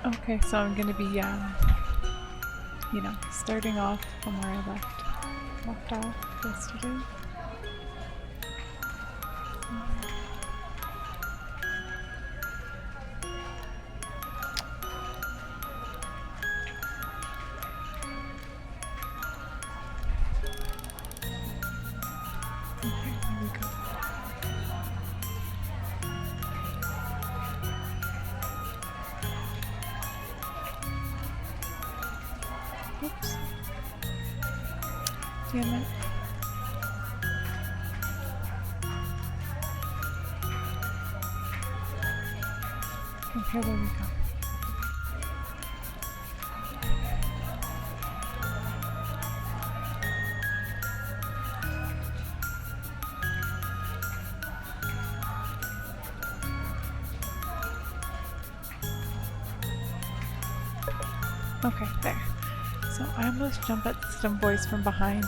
Okay, so I'm gonna be, you know, starting off from where I left off yesterday. Okay, here we go. Oops. Damn it. Okay, there we go. Okay, there. So I almost jump at some voice from behind.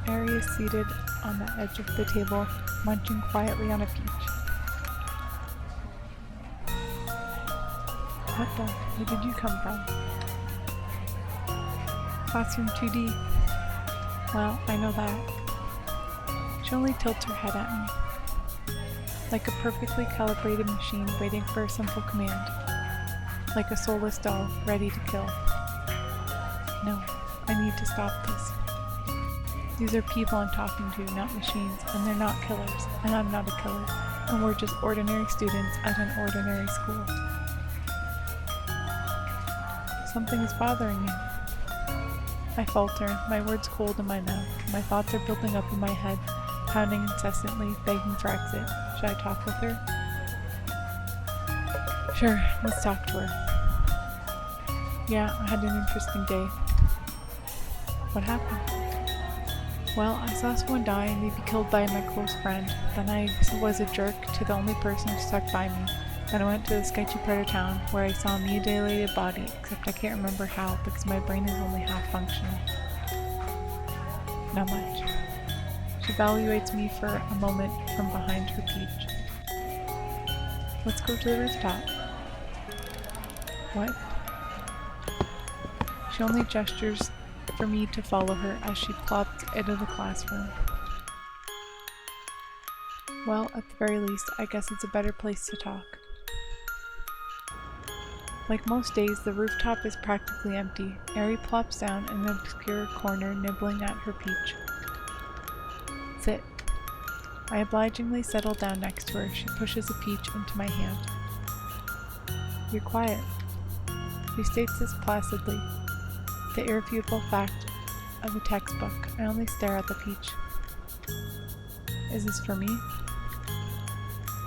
Ari is seated on the edge of the table, munching quietly on a peach. What the? Where did you come from? Classroom 2D. Well, I know that. She only tilts her head at me. Like a perfectly calibrated machine waiting for a simple command. Like a soulless doll ready to kill. No, I need to stop this. These are people I'm talking to, not machines, and they're not killers, and I'm not a killer, and we're just ordinary students at an ordinary school. Something is bothering you. I falter, my words cold in my mouth. My thoughts are building up in my head, pounding incessantly, begging for exit. Should I talk with her? Sure, let's talk to her. Yeah, I had an interesting day. What happened? Well, I saw someone die and maybe killed by my close friend. Then I was a jerk to the only person who stuck by me. Then I went to the sketchy part of town where I saw a mutilated body, except I can't remember how because my brain is only half functional. Not much. She evaluates me for a moment from behind her peach. Let's go to the rooftop. What? She only gestures for me to follow her as she plops into the classroom. Well, at the very least, I guess it's a better place to talk. Like most days, the rooftop is practically empty. Ari plops down in an obscure corner, nibbling at her peach. Sit. I obligingly settle down next to her. She pushes a peach into my hand. You're quiet. She states this placidly. The irrefutable fact of a textbook. I only stare at the peach. Is this for me?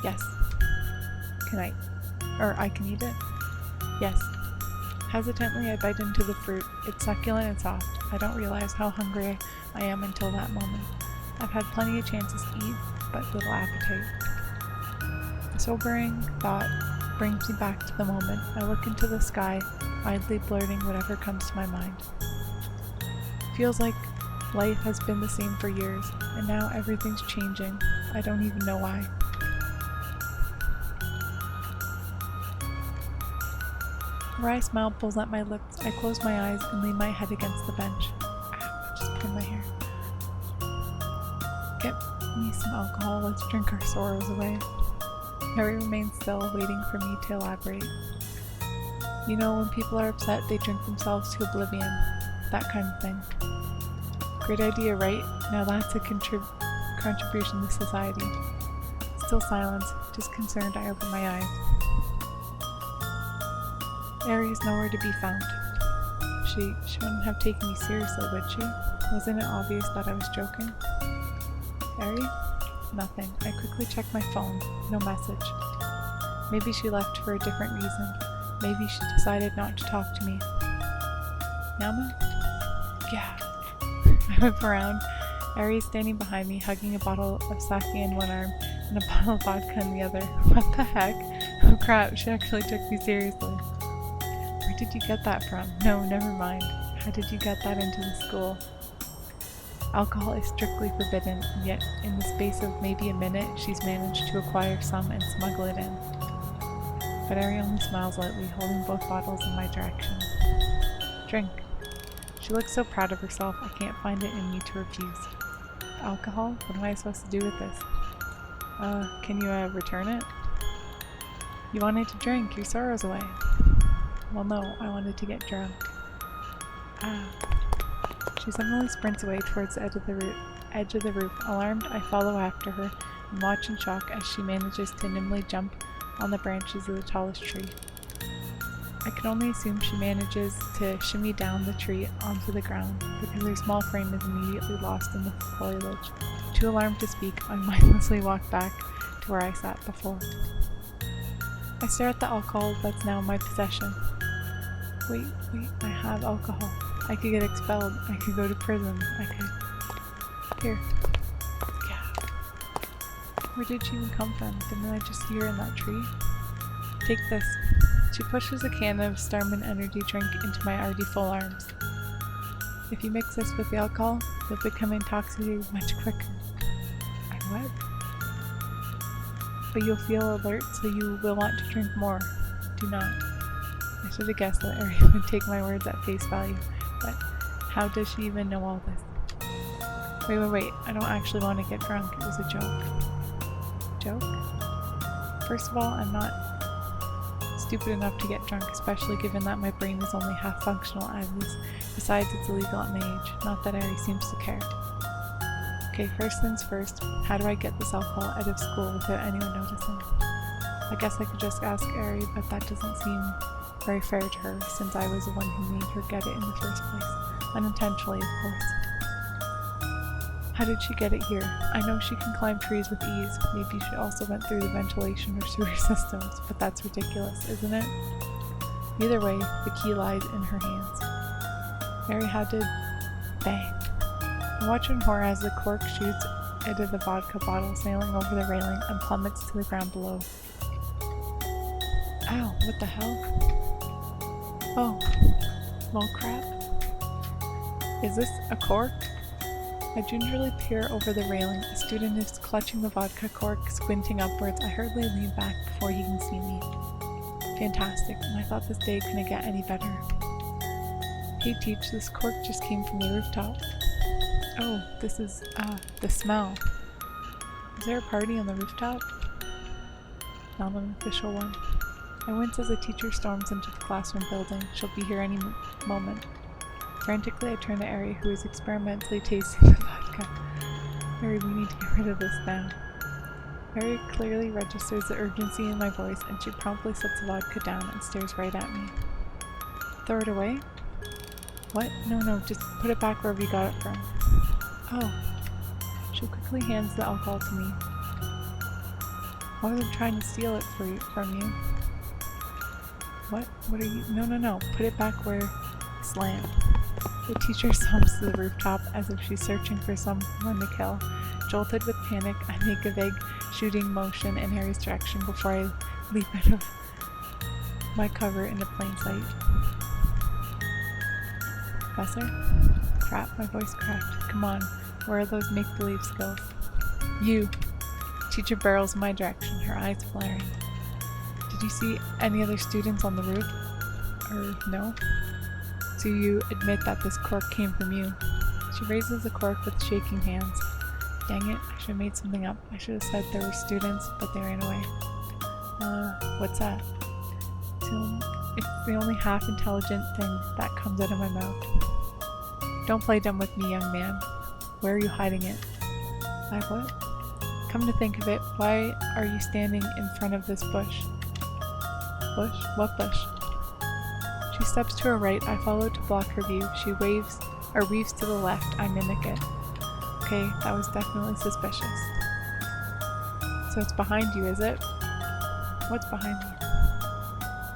Yes. Can I can eat it? Yes. Hesitantly, I bite into the fruit. It's succulent and soft. I don't realize how hungry I am until that moment. I've had plenty of chances to eat, but little appetite. A sobering thought brings me back to the moment. I look into the sky, idly blurting whatever comes to my mind. It feels like life has been the same for years, and now everything's changing. I don't even know why. A wry smile pulls at my lips. I close my eyes and lean my head against the bench. Ow, I just put in my hair. Get me some alcohol. Let's drink our sorrows away. Harry remains still, waiting for me to elaborate. You know, when people are upset, they drink themselves to oblivion. That kind of thing. Great idea, right? Now that's a contribution to society. Still silence. Disconcerted, I open my eyes. Ari is nowhere to be found. She wouldn't have taken me seriously, would she? Wasn't it obvious that I was joking? Ari? Nothing. I quickly check my phone. No message. Maybe she left for a different reason. Maybe she decided not to talk to me. Yama? Yeah. I whip around. Ari is standing behind me, hugging a bottle of sake in one arm and a bottle of vodka in the other. What the heck? Oh crap, she actually took me seriously. Where did you get that from? No, never mind. How did you get that into the school? Alcohol is strictly forbidden, and yet in the space of maybe a minute, she's managed to acquire some and smuggle it in. but Ari only smiles lightly, holding both bottles in my direction. Drink. She looks so proud of herself, I can't find it in me to refuse. Alcohol? What am I supposed to do with this? Can you, return it? You wanted to drink your sorrows away. Well, no, I wanted to get drunk. Ah. She suddenly sprints away towards the edge of the roof. Alarmed, I follow after her and watch in shock as she manages to nimbly jump on the branches of the tallest tree. I can only assume she manages to shimmy down the tree onto the ground, because her small frame is immediately lost in the foliage. Too alarmed to speak, I mindlessly walk back to where I sat before. I stare at the alcohol that's now in my possession. Wait, I have alcohol. I could get expelled. I could go to prison. I could... Here. Yeah. Where did she even come from? Didn't I just see her in that tree? Take this. She pushes a can of Starman energy drink into my already full arms. If you mix this with the alcohol, you'll become intoxicated much quicker. What? But you'll feel alert, so you will want to drink more. Do not. I should have guessed that Ari would take my words at face value, but how does she even know all this? Wait. I don't actually want to get drunk. It was a joke. Joke? First of all, I'm not stupid enough to get drunk, especially given that my brain is only half functional as is. Besides, it's illegal at my age. Not that Ari seems to care. Okay, first things first, how do I get this alcohol out of school without anyone noticing? I guess I could just ask Ari, but that doesn't seem very fair to her, since I was the one who made her get it in the first place. Unintentionally, of course. How did she get it here? I know she can climb trees with ease. Maybe she also went through the ventilation or sewer systems, but that's ridiculous, isn't it? Either way, the key lies in her hands. Mary had to... Bang. I watch in horror as the cork shoots out of the vodka bottle, sailing over the railing and plummets to the ground below. Ow, what the hell? Oh, well crap. Is this a cork? I gingerly peer over the railing. A student is clutching the vodka cork, squinting upwards. I hurriedly lean back before he can see me. Fantastic, and I thought this day couldn't get any better. Hey Teach, this cork just came from the rooftop. Oh, this is, the smell. Is there a party on the rooftop? Not an official one. I wince as a teacher storms into the classroom building. She'll be here any moment. Frantically, I turn to Ari, who is experimentally tasting the vodka. Ari, we need to get rid of this now. Ari clearly registers the urgency in my voice, and she promptly sets the vodka down and stares right at me. Throw it away? What? No, just put it back wherever you got it from. Oh. She quickly hands the alcohol to me. I wasn't trying to steal it from you. What? What are you? No. Put it back where... Slam. The teacher stomps to the rooftop as if she's searching for someone to kill. Jolted with panic, I make a vague shooting motion in Harry's direction before I leap out of my cover into plain sight. Professor? Crap, my voice cracked. Come on, where are those make-believe skills? You! Teacher barrels in my direction, her eyes flaring. Did you see any other students on the roof? No? So you admit that this cork came from you. She raises the cork with shaking hands. Dang it, I should have made something up. I should have said there were students, but they ran away. What's that? It's the only half-intelligent thing that comes out of my mouth. Don't play dumb with me, young man. Where are you hiding it? I what? Come to think of it, why are you standing in front of this bush? Bush? What bush? She steps to her right, I follow to block her view. She weaves to the left, I mimic it. Okay, that was definitely suspicious. So it's behind you, is it? What's behind you?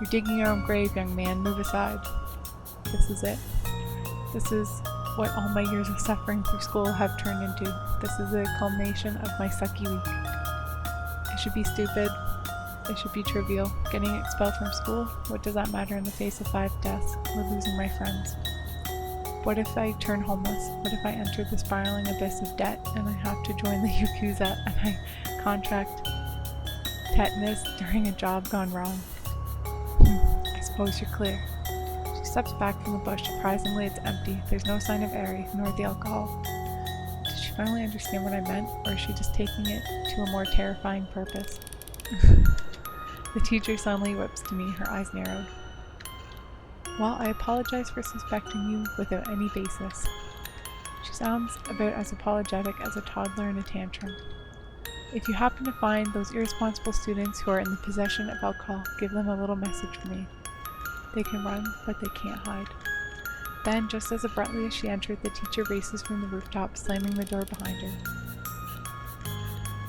You're digging your own grave, young man. Move aside. This is it. This is what all my years of suffering through school have turned into. This is the culmination of my sucky week. I should be stupid. It should be trivial. Getting expelled from school? What does that matter in the face of 5 deaths? Or losing my friends? What if I turn homeless? What if I enter the spiraling abyss of debt and I have to join the Yakuza and I contract tetanus during a job gone wrong? suppose you're clear. She steps back from the bush. Surprisingly, it's empty. There's no sign of Eri, nor the alcohol. Did she finally understand what I meant, or is she just taking it to a more terrifying purpose? The teacher suddenly whips to me, her eyes narrowed. Well, I apologize for suspecting you without any basis. She sounds about as apologetic as a toddler in a tantrum. If you happen to find those irresponsible students who are in the possession of alcohol, give them a little message for me. They can run, but they can't hide. Then, just as abruptly as she entered, the teacher races from the rooftop, slamming the door behind her.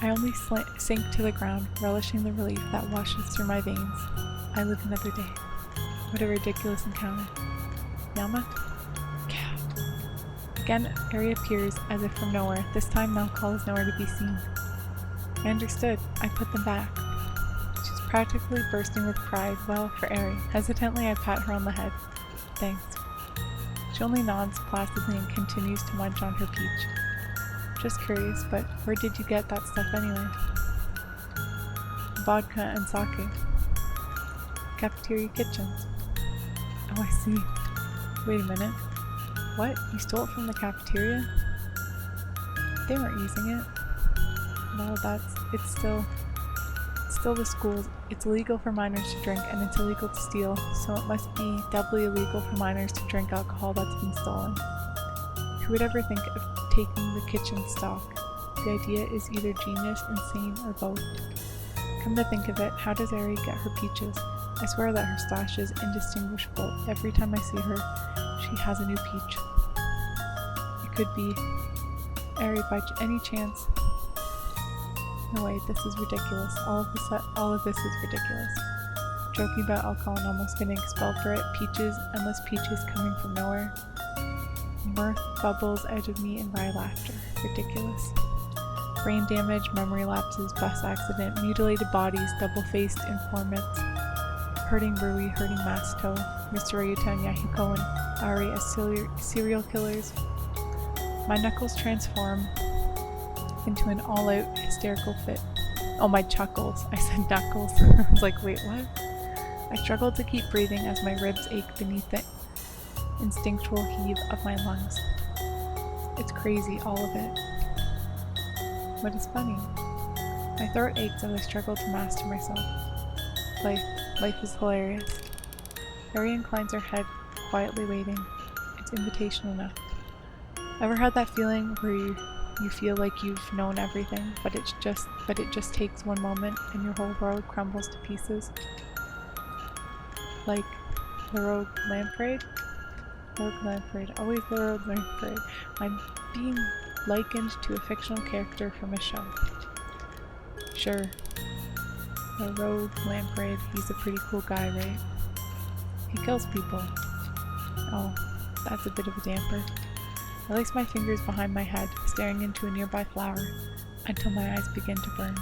I only sink to the ground, relishing the relief that washes through my veins. I live another day. What a ridiculous encounter. Yama? Cat. Again, Eri appears as if from nowhere. This time, the alcohol is nowhere to be seen. I understood. I put them back. She's practically bursting with pride. Well, for Eri. Hesitantly, I pat her on the head. Thanks. She only nods placidly and continues to munch on her peach. Just curious, but where did you get that stuff anyway? Vodka and sake. Cafeteria kitchens. Oh, I see. Wait a minute. What? You stole it from the cafeteria? They weren't using it. Well, it's still the schools. It's illegal for minors to drink, and it's illegal to steal, so it must be doubly illegal for minors to drink alcohol that's been stolen. Who would ever think of taking the kitchen stock? The idea is either genius, insane, or both. Come to think of it, how does Eri get her peaches? I swear that her stash is indistinguishable. Every time I see her, she has a new peach. It could be Eri by any chance. No way, this is ridiculous. All of this is ridiculous. Joking about alcohol and almost getting expelled for it. Peaches, endless peaches coming from nowhere. Mirth bubbles out of me in wry laughter. Ridiculous. Brain damage, memory lapses, bus accident, mutilated bodies, double-faced informants, hurting Rui, hurting Masato, Mr. Ryuta and Yahiko and Ari as serial killers. My knuckles transform into an all-out hysterical fit. Oh, my chuckles. I said knuckles. I was like, wait, what? I struggled to keep breathing as my ribs ache beneath the instinctual heave of my lungs. It's crazy, all of it. But it's funny. My throat aches as I struggle to master myself. Life is hilarious. Eri inclines her head, quietly waiting. It's invitation enough. Ever had that feeling where you feel like you've known everything, but it just takes one moment and your whole world crumbles to pieces? Like the rogue lamprey? Rogue lamprey, always the rogue lamprey. I'm being likened to a fictional character from a show. Sure. The rogue lamprey, he's a pretty cool guy, right? He kills people. Oh, that's a bit of a damper. I lace my fingers behind my head, staring into a nearby flower, until my eyes begin to burn.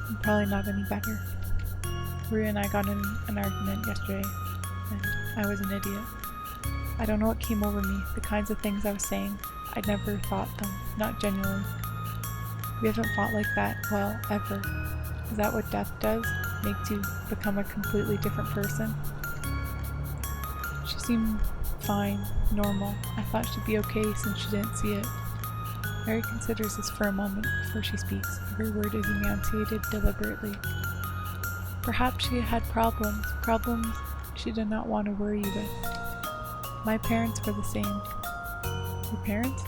I'm probably not any better. Rui and I got in an argument yesterday, and I was an idiot. I don't know what came over me, the kinds of things I was saying. I'd never thought them, not genuinely. We haven't fought like that, well, ever. Is that what death does? Makes you become a completely different person? She seemed fine, normal. I thought she'd be okay since she didn't see it. Mary considers this for a moment before she speaks. Every word is enunciated deliberately. Perhaps she had problems she did not want to worry you with. My parents were the same. Your parents?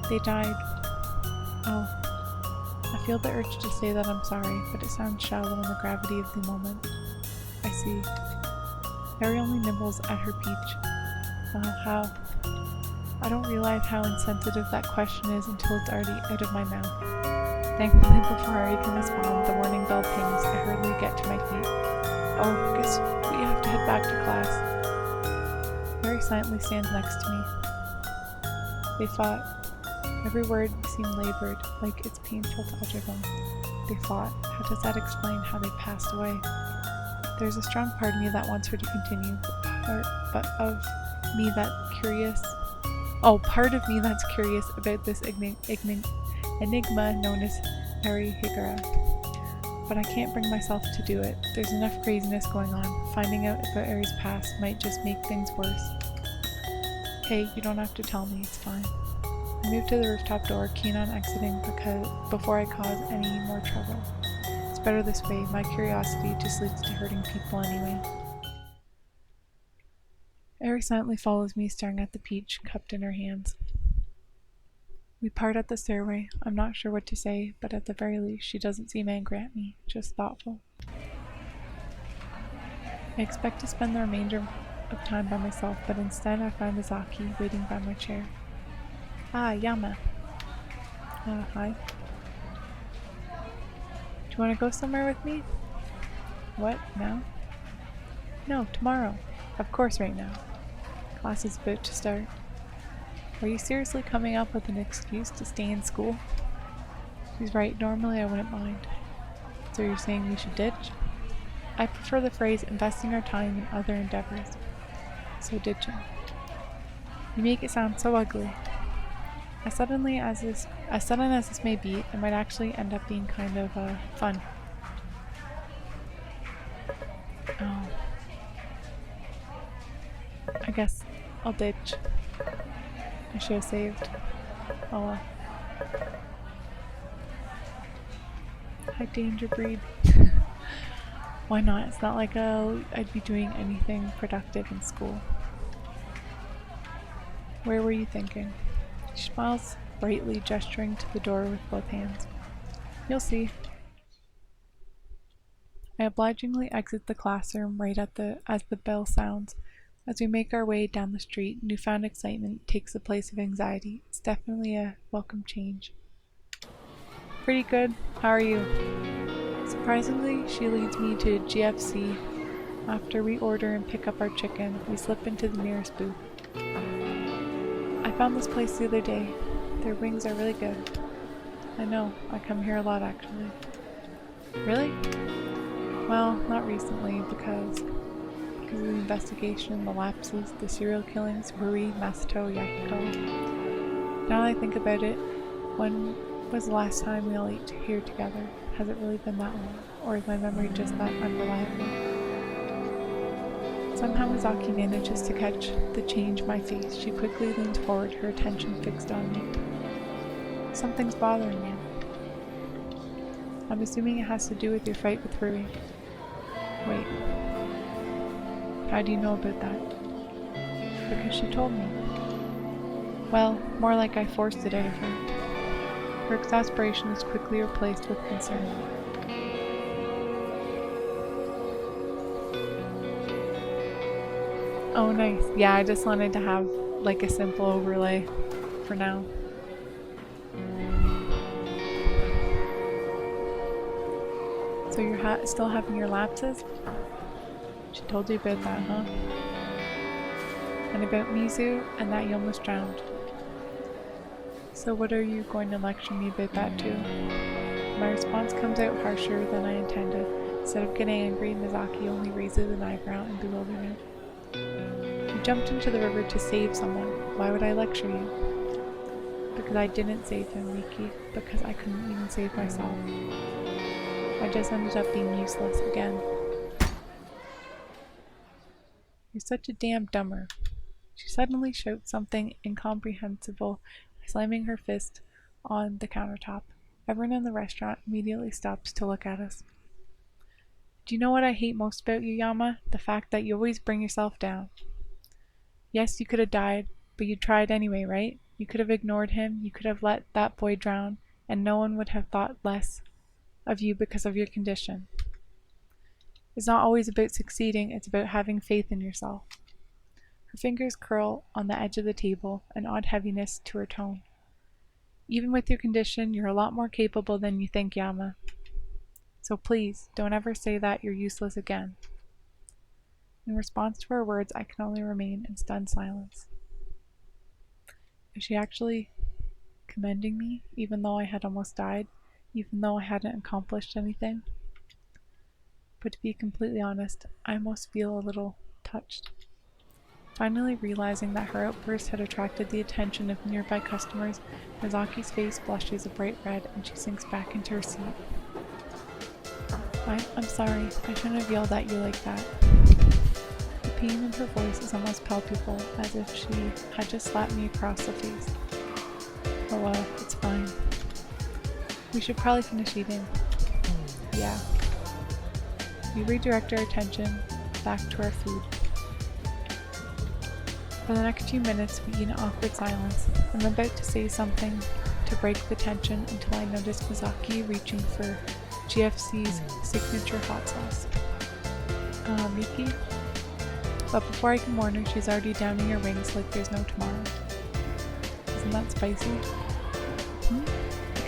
They died. Oh. I feel the urge to say that I'm sorry, but it sounds shallow in the gravity of the moment. I see. Harry only nibbles at her peach. How? I don't realize how insensitive that question is until it's already out of my mouth. Thankfully, before Harry can respond, the warning bell pings. I hurriedly get to my feet. Oh, guess we have to head back to class. Harry silently stands next to me. They fought. Every word seemed labored, like it's painful to utter them. They fought. How does that explain how they passed away? There's a strong part of me that wants her to continue, but of me that curious. Oh, part of me that's curious about this enigma known as Eri Higura. but I can't bring myself to do it. There's enough craziness going on. Finding out about Ari's past might just make things worse. Hey, you don't have to tell me, it's fine. I moved to the rooftop door, keen on exiting before I cause any more trouble. It's better this way, my curiosity just leads to hurting people anyway. Ari silently follows me, staring at the peach cupped in her hands. We part at the stairway. I'm not sure what to say, but at the very least, she doesn't seem angry at me, just thoughtful. I expect to spend the remainder of time by myself, but instead I find Misaki waiting by my chair. Ah, Yama. Hi. Do you want to go somewhere with me? What, now? No, tomorrow. Of course right now. Class is about to start. Are you seriously coming up with an excuse to stay in school? She's right, normally I wouldn't mind. So you're saying we should ditch? I prefer the phrase investing our time in other endeavors. So ditching. You make it sound so ugly. As sudden as this may be, it might actually end up being kind of fun. Oh. I guess I'll ditch. I should have saved. Oh well. Hi, Danger Breed. Why not? It's not like I'd be doing anything productive in school. Where were you thinking? She smiles brightly, gesturing to the door with both hands. You'll see. I obligingly exit the classroom right as the bell sounds. As we make our way down the street, newfound excitement takes the place of anxiety. It's definitely a welcome change. Pretty good. How are you? Surprisingly, she leads me to GFC. After we order and pick up our chicken, we slip into the nearest booth. I found this place the other day. Their wings are really good. I know, I come here a lot actually. Really? Well, not recently, because of the investigation, the lapses, the serial killings, Rui, Masato, Yahiko. Now that I think about it, when was the last time we all ate here together? Has it really been that long? Or is my memory just that unreliable? Somehow Misaki manages to catch the change in my face. She quickly leans forward, her attention fixed on me. Something's bothering you. I'm assuming it has to do with your fight with Rui. Wait. How do you know about that? Because she told me. Well, more like I forced it out of her. Her exasperation is quickly replaced with concern. Oh, nice. Yeah, I just wanted to have like a simple overlay for now. So you're still having your lapses? She told you about that, huh? And about Mizu and that you almost drowned. So what are you going to lecture me about that too? My response comes out harsher than I intended. Instead of getting angry, Misaki only raises an eyebrow in bewilderment. You jumped into the river to save someone. Why would I lecture you? Because I didn't save him, Miki. Because I couldn't even save myself. I just ended up being useless again. You're such a damn dumber. She suddenly shouts something incomprehensible, slamming her fist on the countertop. Everyone in the restaurant immediately stops to look at us. Do you know what I hate most about you, Yama? The fact that you always bring yourself down. Yes, you could have died, but you tried anyway, right? You could have ignored him, you could have let that boy drown, and no one would have thought less of you because of your condition. It's not always about succeeding, it's about having faith in yourself. Her fingers curl on the edge of the table, an odd heaviness to her tone. Even with your condition, you're a lot more capable than you think, Yama. So please, don't ever say that you're useless again. In response to her words, I can only remain in stunned silence. Is she actually commending me, even though I had almost died, even though I hadn't accomplished anything? But to be completely honest, I almost feel a little touched. Finally realizing that her outburst had attracted the attention of nearby customers, Misaki's face blushes a bright red and she sinks back into her seat. I'm sorry. I shouldn't have yelled at you like that. The pain in her voice is almost palpable, as if she had just slapped me across the face. Oh well, it's fine. We should probably finish eating. Yeah. We redirect our attention back to our food. For the next few minutes, we eat in awkward silence. I'm about to say something to break the tension until I notice Misaki reaching for GFC's signature hot sauce. Miki? But before I can warn her, she's already downing her wings like there's no tomorrow. Isn't that spicy?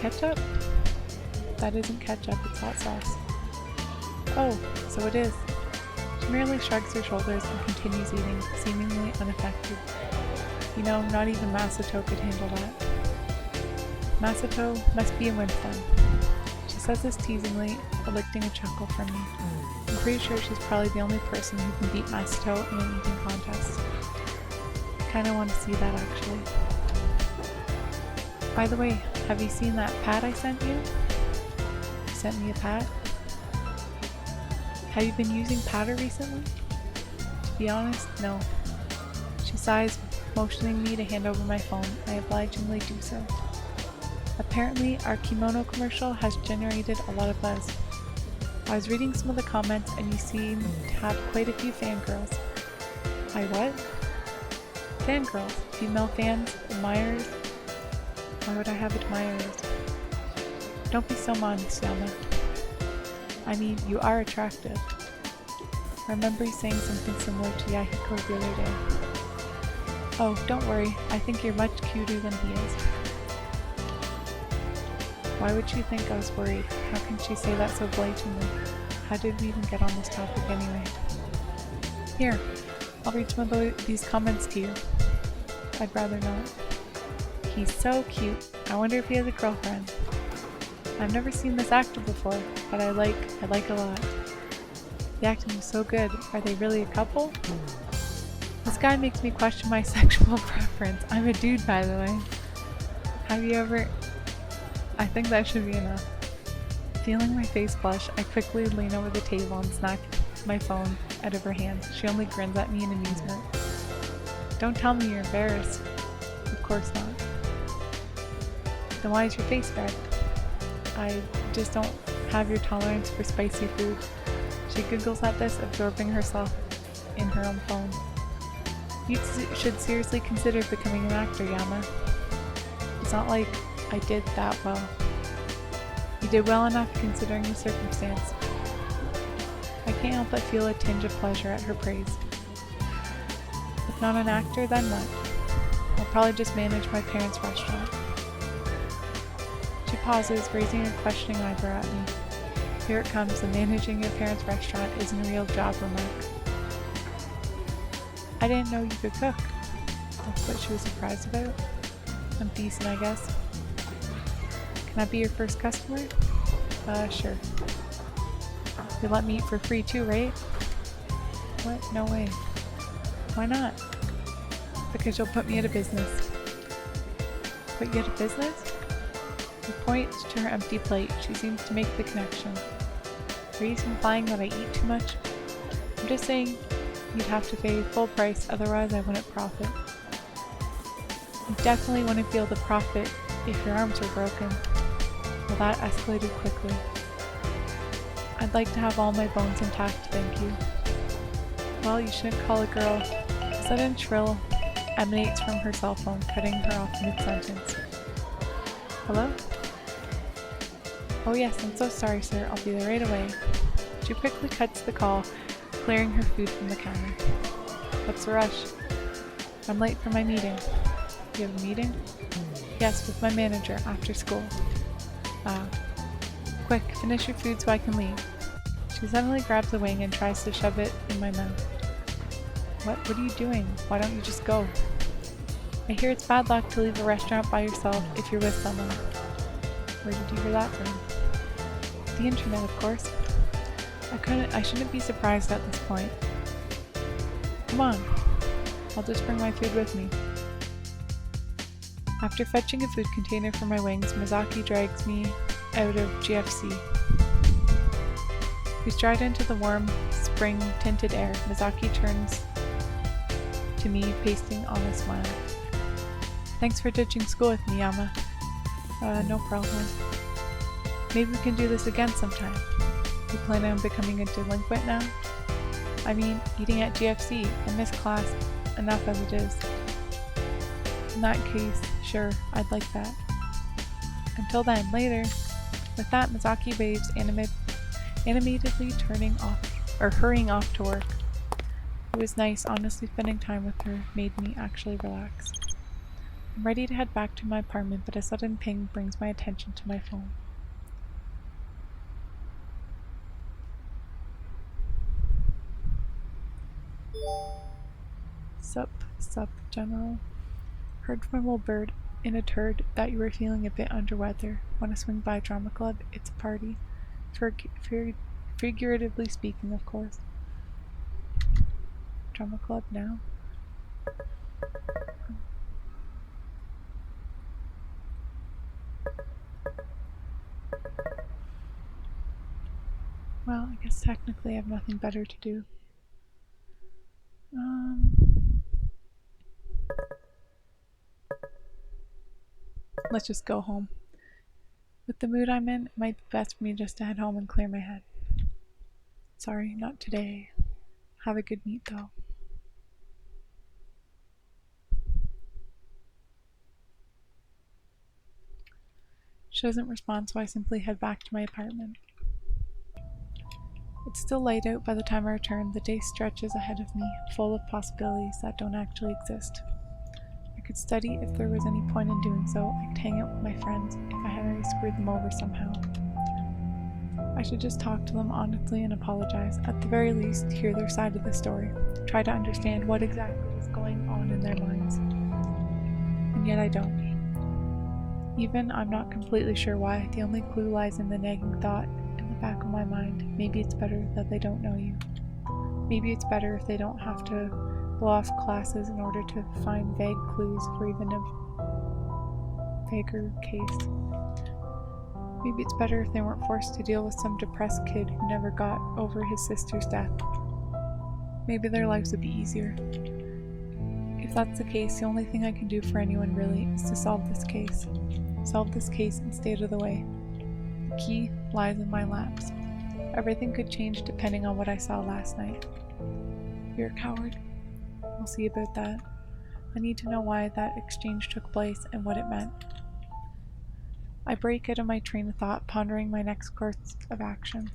Ketchup? That isn't ketchup, it's hot sauce. Oh, so it is. She merely shrugs her shoulders and continues eating, seemingly unaffected. You know, not even Masato could handle that. Masato must be a wimp then. She says this teasingly, elicting a chuckle from me. I'm pretty sure she's probably the only person who can beat Masato in an eating contest. I kinda want to see that actually. By the way, have you seen that pad I sent you? You sent me a pad? Have you been using Patter recently? To be honest, no. She sighs, motioning me to hand over my phone. I obligingly do so. Apparently, our kimono commercial has generated a lot of buzz. I was reading some of the comments and you seem to have quite a few fangirls. I what? Fangirls. Female fans? Admirers? Why would I have admirers? Don't be so modest, Yama. I mean, you are attractive. I remember you saying something similar to Yahiko the other day. Oh, don't worry. I think you're much cuter than he is. Why would she think I was worried? How can she say that so blatantly? How did we even get on this topic anyway? Here, I'll read some of these comments to you. I'd rather not. He's so cute. I wonder if he has a girlfriend. I've never seen this actor before, but I like a lot. The acting was so good. Are they really a couple? This guy makes me question my sexual preference. I'm a dude, by the way. Have you ever... I think that should be enough. Feeling my face flush, I quickly lean over the table and snatch my phone out of her hand. She only grins at me in amusement. Don't tell me you're embarrassed. Of course not. Then why is your face red? I just don't have your tolerance for spicy food. She giggles at this, absorbing herself in her own phone. You should seriously consider becoming an actor, Yama. It's not like I did that well. You did well enough considering the circumstance. I can't help but feel a tinge of pleasure at her praise. If not an actor, then what? I'll probably just manage my parents' restaurant. She pauses, raising a questioning eyebrow at me. Here it comes, the managing your parents' restaurant isn't a real job remark. I didn't know you could cook. That's what she was surprised about. I'm decent, I guess. Can I be your first customer? Sure. You let me eat for free too, right? What? No way. Why not? Because you'll put me out of business. Put you out of business? She points to her empty plate. She seems to make the connection. Are you implying that I eat too much? I'm just saying you'd have to pay full price, otherwise I wouldn't profit. You definitely wouldn't feel the profit if your arms were broken. Well, that escalated quickly. I'd like to have all my bones intact, thank you. Well, you shouldn't call a girl. A sudden shrill emanates from her cell phone, cutting her off mid-sentence. Hello? Oh yes, I'm so sorry, sir. I'll be there right away. She quickly cuts the call, clearing her food from the counter. What's the rush? I'm late for my meeting. You have a meeting? Yes, with my manager, after school. Quick, finish your food so I can leave. She suddenly grabs a wing and tries to shove it in my mouth. What are you doing? Why don't you just go? I hear it's bad luck to leave a restaurant by yourself if you're with someone. Where did you hear that from? The internet, of course. I shouldn't be surprised at this point. Come on. I'll just bring my food with me. After fetching a food container for my wings, Misaki drags me out of GFC. We stride into the warm, spring-tinted air. Misaki turns to me, pasting on a smile. Thanks for ditching school with me, Yama. No problem. Maybe we can do this again sometime. You plan on becoming a delinquent now? I mean, eating at GFC. I miss class enough as it is. In that case, sure, I'd like that. Until then, later. With that, Misaki waves, animatedly hurrying off to work. It was nice, honestly. Spending time with her made me actually relax. I'm ready to head back to my apartment, but a sudden ping brings my attention to my phone. Sup, General. Heard from a bird in a turd that you were feeling a bit under weather. Want to swing by Drama Club? It's a party. Figuratively speaking, of course. Drama Club now? Well, I guess technically I have nothing better to do. Let's just go home. With the mood I'm in, it might be best for me just to head home and clear my head. Sorry, not today. Have a good meet, though. She doesn't respond, so I simply head back to my apartment. It's still light out by the time I return. The day stretches ahead of me, full of possibilities that don't actually exist. I could study if there was any point in doing so. I could hang out with my friends if I had already screwed them over somehow. I should just talk to them honestly and apologize. At the very least, hear their side of the story. Try to understand what exactly is going on in their minds. And yet I don't. Even I'm not completely sure why. The only clue lies in the nagging thought in the back of my mind. Maybe it's better that they don't know you. Maybe it's better if they don't have to blow off classes in order to find vague clues for even a vaguer case. Maybe it's better if they weren't forced to deal with some depressed kid who never got over his sister's death. Maybe their lives would be easier. If that's the case, the only thing I can do for anyone really is to solve this case. Solve this case and stay out of the way. The key lies in my laps. Everything could change depending on what I saw last night. You're a coward. We'll see about that. I need to know why that exchange took place and what it meant. I break out of my train of thought, pondering my next course of action.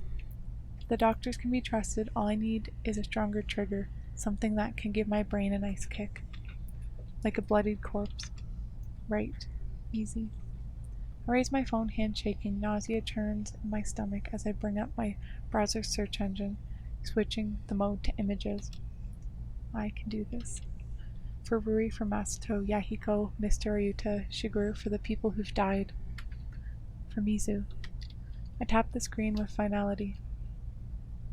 If the doctors can be trusted, all I need is a stronger trigger, something that can give my brain a nice kick. Like a bloodied corpse. Right. Easy. I raise my phone, hand shaking. Nausea turns in my stomach as I bring up my browser search engine, switching the mode to images. I can do this. For Rui, for Masato, Yahiko, Mr. Ryuta, Shigeru, for the people who've died. For Mizu. I tap the screen with finality.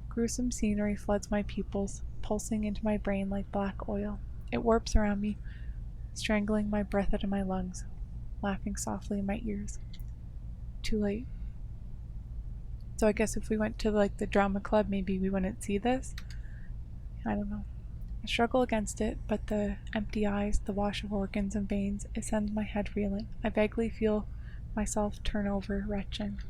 Gruesome scenery floods my pupils, pulsing into my brain like black oil. It warps around me, strangling my breath out of my lungs, laughing softly in my ears. Too late. So I guess if we went to the drama club, maybe we wouldn't see this? I don't know. I struggle against it, but the empty eyes, the wash of organs and veins, it sends my head reeling. I vaguely feel myself turn over, retching.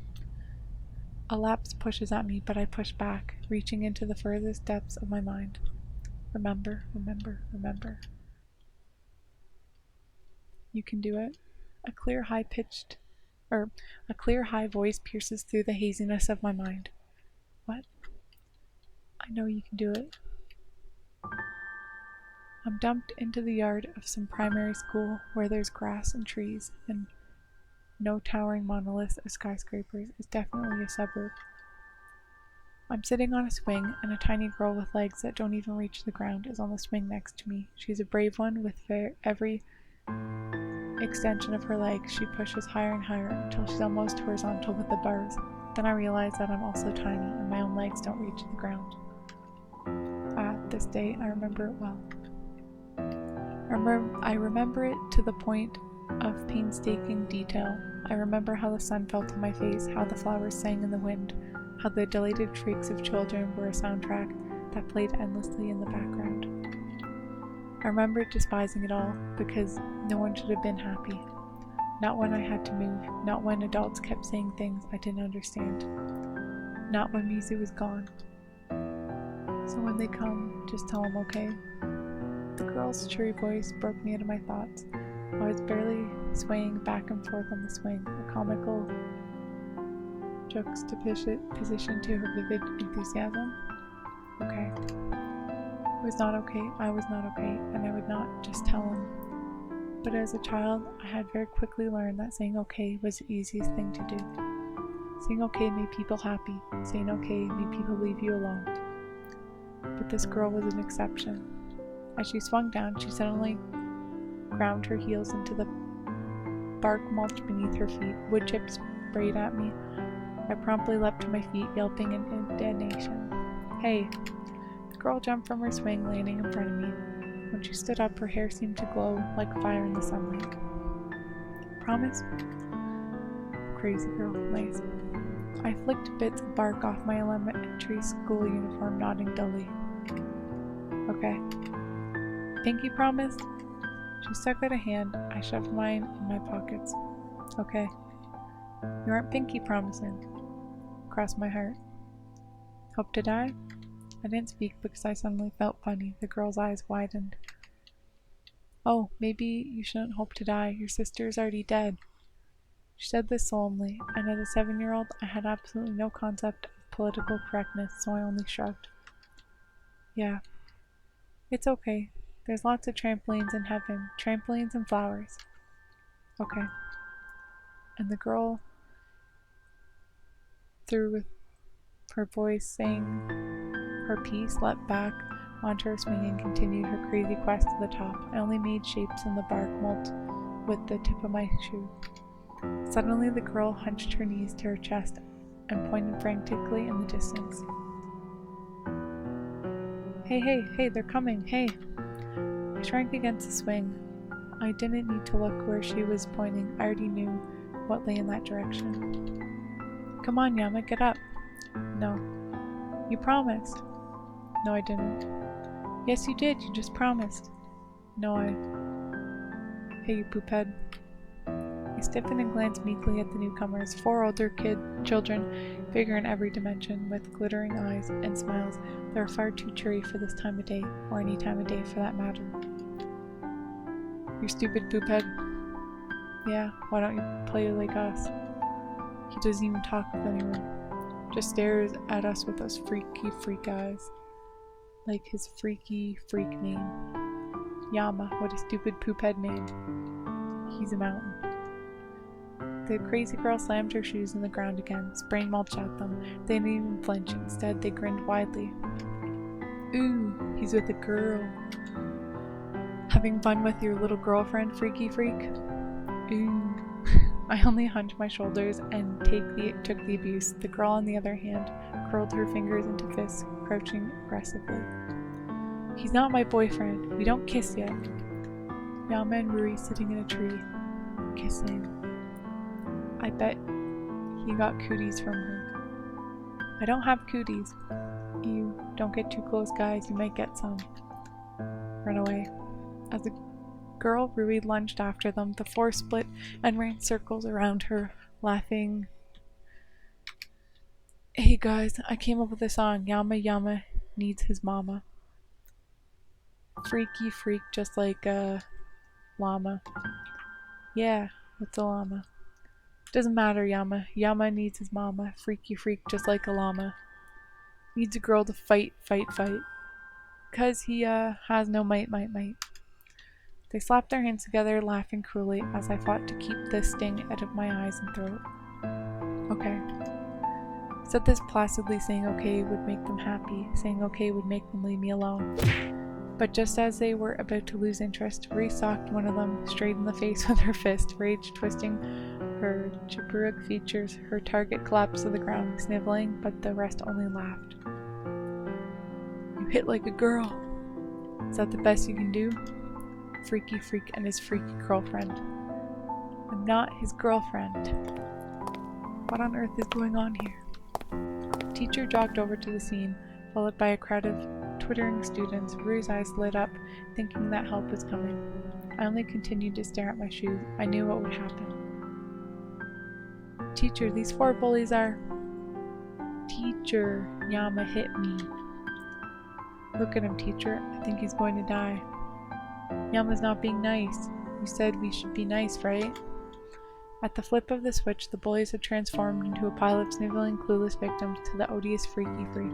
A lapse pushes at me, but I push back, reaching into the furthest depths of my mind. Remember, remember, remember. You can do it. A clear, high voice pierces through the haziness of my mind. What? I know you can do it. I'm dumped into the yard of some primary school where there's grass and trees and no towering monoliths or skyscrapers. It's definitely a suburb. I'm sitting on a swing, and a tiny girl with legs that don't even reach the ground is on the swing next to me. She's a brave one. With every extension of her legs, she pushes higher and higher until she's almost horizontal with the bars. Then I realize that I'm also tiny, and my own legs don't reach the ground. This day, I remember it well. I remember it to the point of painstaking detail. I remember how the sun felt on my face, how the flowers sang in the wind, how the delighted shrieks of children were a soundtrack that played endlessly in the background. I remembered despising it all because no one should have been happy. Not when I had to move, not when adults kept saying things I didn't understand, not when music was gone. So when they come, just tell them okay. The girl's cheery voice broke me out of my thoughts. I was barely swaying back and forth on the swing, a comical juxtaposition to her vivid enthusiasm. Okay. It was not okay, I was not okay, and I would not just tell him. But as a child, I had very quickly learned that saying okay was the easiest thing to do. Saying okay made people happy. Saying okay made people leave you alone. But this girl was an exception. As she swung down, she suddenly ground her heels into the bark mulch beneath her feet. Wood chips sprayed at me. I promptly leapt to my feet, yelping in indignation. Hey! The girl jumped from her swing, landing in front of me. When she stood up, her hair seemed to glow like fire in the sunlight. Promise? Crazy girl, nice. I flicked bits of bark off my elementary school uniform, nodding dully. Okay. Pinky promise? She stuck out a hand. I shoved mine in my pockets. Okay. You aren't pinky promising. Cross my heart. Hope to die? I didn't speak because I suddenly felt funny. The girl's eyes widened. Oh, maybe you shouldn't hope to die. Your sister is already dead. She said this solemnly, and as a 7-year-old, I had absolutely no concept of political correctness, so I only shrugged. Yeah. It's okay. There's lots of trampolines in heaven. Trampolines and flowers. Okay. And the girl, through with her voice saying her piece, leapt back onto her swing and continued her crazy quest to the top. I only made shapes in the bark mulch with the tip of my shoe. Suddenly the girl hunched her knees to her chest and pointed frantically in the distance. Hey, hey, hey, they're coming, hey! I shrank against the swing. I didn't need to look where she was pointing. I already knew what lay in that direction. Come on, Yama, get up. No. You promised. No, I didn't. Yes, you did. You just promised. No, Hey, you poophead. I stiffened and glanced meekly at the newcomers, 4 older children, bigger in every dimension, with glittering eyes and smiles that were far too cheery for this time of day, or any time of day for that matter. You stupid poophead. Yeah, why don't you play like us? He doesn't even talk with anyone. Just stares at us with those freaky freak eyes. Like his freaky freak name. Yama, what a stupid poophead name. He's a mountain. The crazy girl slammed her shoes in the ground again, spraying mulch at them. They didn't even flinch. Instead, they grinned widely. Ooh, he's with a girl. Having fun with your little girlfriend, freaky freak? Ooh. I only hunched my shoulders and took the abuse. The girl, on the other hand, curled her fingers into fists, crouching aggressively. He's not my boyfriend. We don't kiss yet. Yama and Rui sitting in a tree, kissing. I bet he got cooties from her. I don't have cooties. You don't get too close, guys. You might get some. Run away. As the girl Rui lunged after them, the 4 split and ran circles around her, laughing. Hey guys, I came up with a song. Yama Yama needs his mama. Freaky freak just like a llama. Yeah, what's a llama? Doesn't matter, Yama. Yama needs his mama. Freaky freak just like a llama. Needs a girl to fight. 'Cause he has no might. They slapped their hands together, laughing cruelly as I fought to keep the sting out of my eyes and throat. Okay. Said this placidly, saying okay would make them happy, saying okay would make them leave me alone. But just as they were about to lose interest, Rui socked one of them straight in the face with her fist, rage twisting her Chipuruk features. Her target collapsed to the ground, sniveling, but the rest only laughed. You hit like a girl. Is that the best you can do? Freaky freak and his freaky girlfriend. I'm not his girlfriend. What on earth is going on here? Teacher jogged over to the scene, followed by a crowd of twittering students. Rui's eyes lit up, thinking that help was coming. I only continued to stare at my shoes. I knew what would happen. Teacher, these 4 bullies are... Teacher, Yama hit me. Look at him, teacher. I think he's going to die. Yama's not being nice. You said we should be nice, right? At the flip of the switch, the bullies had transformed into a pile of sniveling, clueless victims to the odious Freaky Freak.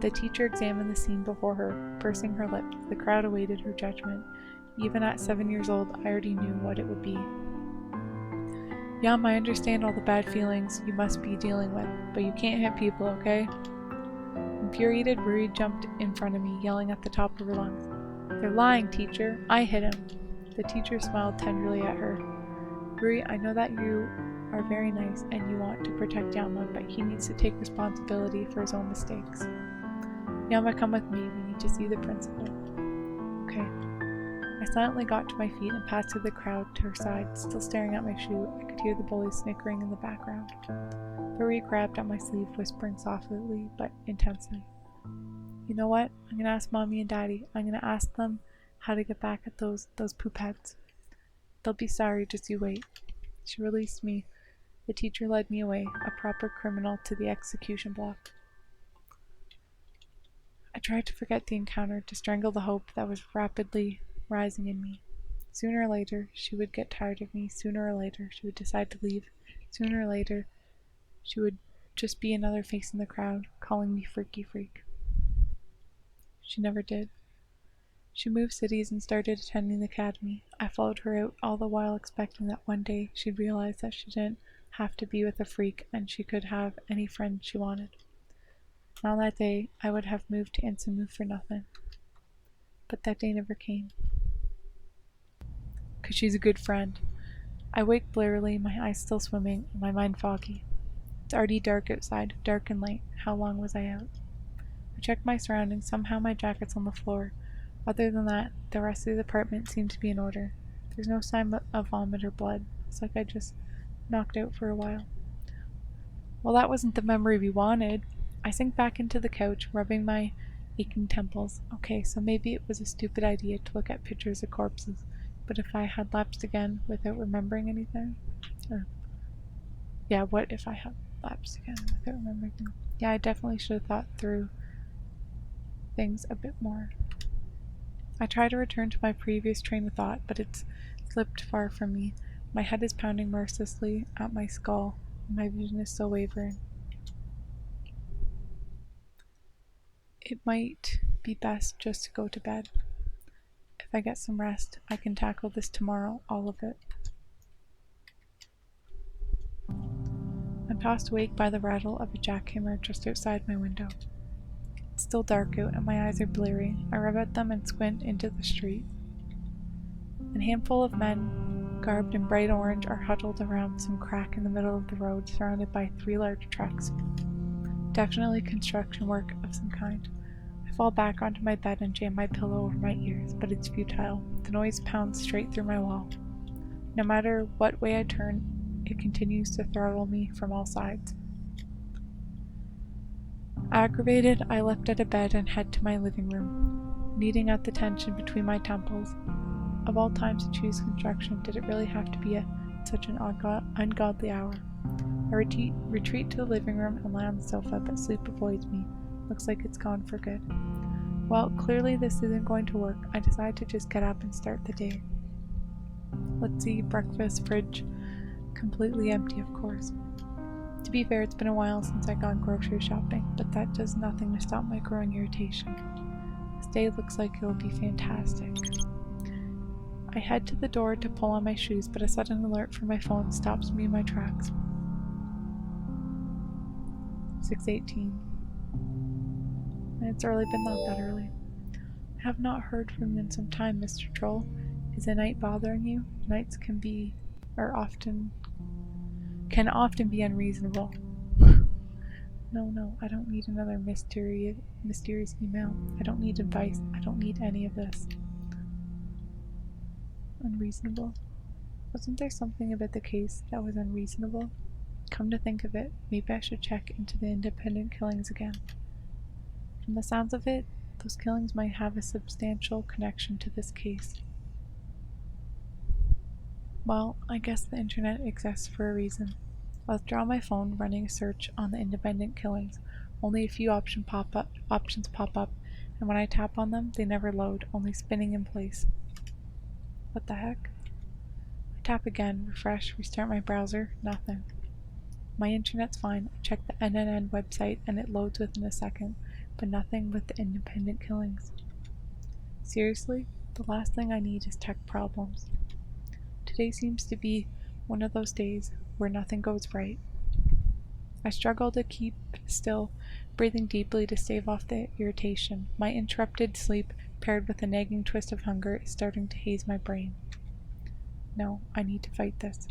The teacher examined the scene before her, pursing her lips. The crowd awaited her judgment. Even at 7 years old, I already knew what it would be. Yam, I understand all the bad feelings you must be dealing with, but you can't hit people, okay? Infuriated, Rui jumped in front of me, yelling at the top of her lungs. They're lying, teacher. I hit him. The teacher smiled tenderly at her. Rui, I know that you are very nice and you want to protect Yama, but he needs to take responsibility for his own mistakes. Yama, come with me. We need to see the principal. Okay. I silently got to my feet and passed through the crowd to her side, still staring at my shoe. I could hear the bullies snickering in the background. Rui grabbed at my sleeve, whispering softly but intensely. You know what? I'm gonna ask Mommy and Daddy. I'm gonna ask them how to get back at those poop heads. They'll be sorry, just you wait. She released me. The teacher led me away, a proper criminal, to the execution block. I tried to forget the encounter, to strangle the hope that was rapidly rising in me. Sooner or later, she would get tired of me. Sooner or later, she would decide to leave. Sooner or later, she would just be another face in the crowd, calling me Freaky Freak. She never did. She moved cities and started attending the academy. I followed her out, all the while expecting that one day she'd realize that she didn't have to be with a freak and she could have any friend she wanted. And on that day, I would have moved to Insamu for nothing. But that day never came. 'Cause she's a good friend. I wake blearily, my eyes still swimming, and my mind foggy. It's already dark outside, dark and late. How long was I out? I checked my surroundings. Somehow my jacket's on the floor. Other than that, the rest of the apartment seemed to be in order. There's no sign of vomit or blood. It's like I just knocked out for a while. Well, that wasn't the memory we wanted. I sank back into the couch, rubbing my aching temples. Okay, so maybe it was a stupid idea to look at pictures of corpses, but if I had lapsed again without remembering anything? What if I had lapsed again without remembering anything? Yeah, I definitely should have thought through things a bit more. I try to return to my previous train of thought, but it's slipped far from me. My head is pounding mercilessly at my skull, and my vision is so wavering. It might be best just to go to bed. If I get some rest, I can tackle this tomorrow, all of it. I'm tossed awake by the rattle of a jackhammer just outside my window. It's still dark out and my eyes are bleary. I rub at them and squint into the street. A handful of men, garbed in bright orange, are huddled around some crack in the middle of the road, surrounded by 3 large trucks. Definitely construction work of some kind. I fall back onto my bed and jam my pillow over my ears, but it's futile. The noise pounds straight through my wall. No matter what way I turn, it continues to throttle me from all sides. Aggravated, I leapt out of bed and head to my living room, kneading at the tension between my temples. Of all times to choose construction, did it really have to be at such an ungodly hour? I retreat to the living room and lie on the sofa, but sleep avoids me. Looks like it's gone for good. Well, clearly this isn't going to work. I decide to just get up and start the day. Let's see, breakfast, fridge, completely empty, of course. To be fair, it's been a while since I've gone grocery shopping, but that does nothing to stop my growing irritation. This day looks like it'll be fantastic. I head to the door to pull on my shoes, but a sudden alert from my phone stops me in my tracks. 6:18. And it's early, but not that early. I have not heard from you in some time, Mr. Troll. Is the night bothering you? Nights can often be unreasonable. No, I don't need another mysterious email. I don't need advice. I don't need any of this. Unreasonable? Wasn't there something about the case that was unreasonable? Come to think of it, maybe I should check into the independent killings again. From the sounds of it, those killings might have a substantial connection to this case. Well, I guess the internet exists for a reason. I withdraw my phone, running a search on the independent killings. Only a few options pop up, and when I tap on them, they never load, only spinning in place. What the heck? I tap again, refresh, restart my browser, nothing. My internet's fine. I check the NNN website and it loads within a second, but nothing with the independent killings. Seriously? The last thing I need is tech problems. Today seems to be one of those days where nothing goes right. I struggle to keep still, breathing deeply to stave off the irritation. My interrupted sleep, paired with a nagging twist of hunger, is starting to haze my brain. No, I need to fight this.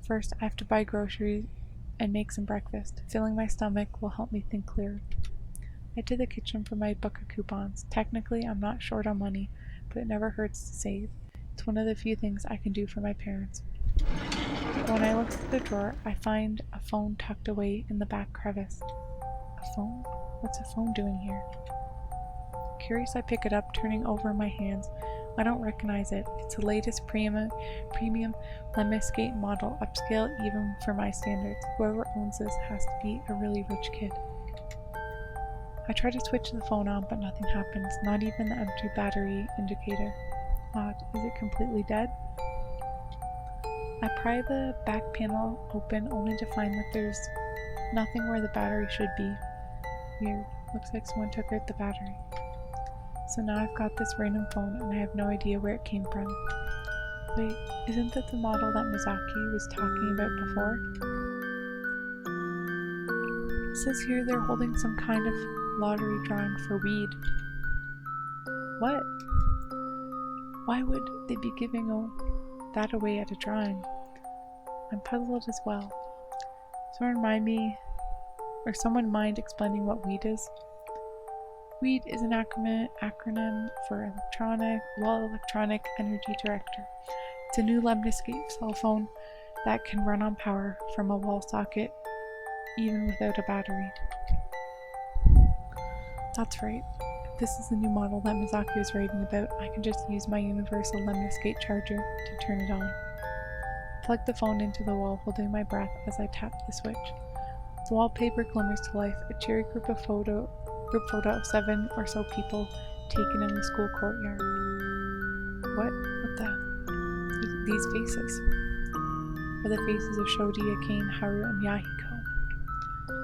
First, I have to buy groceries and make some breakfast. Filling my stomach will help me think clearer. I head to the kitchen for my book of coupons. Technically, I'm not short on money, but it never hurts to save. It's one of the few things I can do for my parents. But when I look through the drawer, I find a phone tucked away in the back crevice. A phone? What's a phone doing here? Curious, I pick it up, turning over in my hands. I don't recognize it. It's the latest premium Lemniscate model, upscale even for my standards. Whoever owns this has to be a really rich kid. I try to switch the phone on, but nothing happens, not even the empty battery indicator. Odd, is it completely dead? I pry the back panel open only to find that there's nothing where the battery should be. Weird, looks like someone took out the battery. So now I've got this random phone and I have no idea where it came from. Wait, isn't that the model that Misaki was talking about before? It says here they're holding some kind of lottery drawing for weed. What? Why would they be giving that away at a drawing? I'm puzzled as well. Someone mind explaining what weed is? WEED is an acronym for Electronic Energy Director. It's a new Lemniscate cell phone that can run on power from a wall socket, even without a battery. That's right. If this is the new model that Misaki was writing about, I can just use my universal Lemniscate charger to turn it on. I plug the phone into the wall, holding my breath as I tap the switch. The wallpaper glimmers to life, a cheery group photo of 7 or so people taken in the school courtyard. What the? These faces are the faces of Shodi, Akane, Haru, and Yahiko.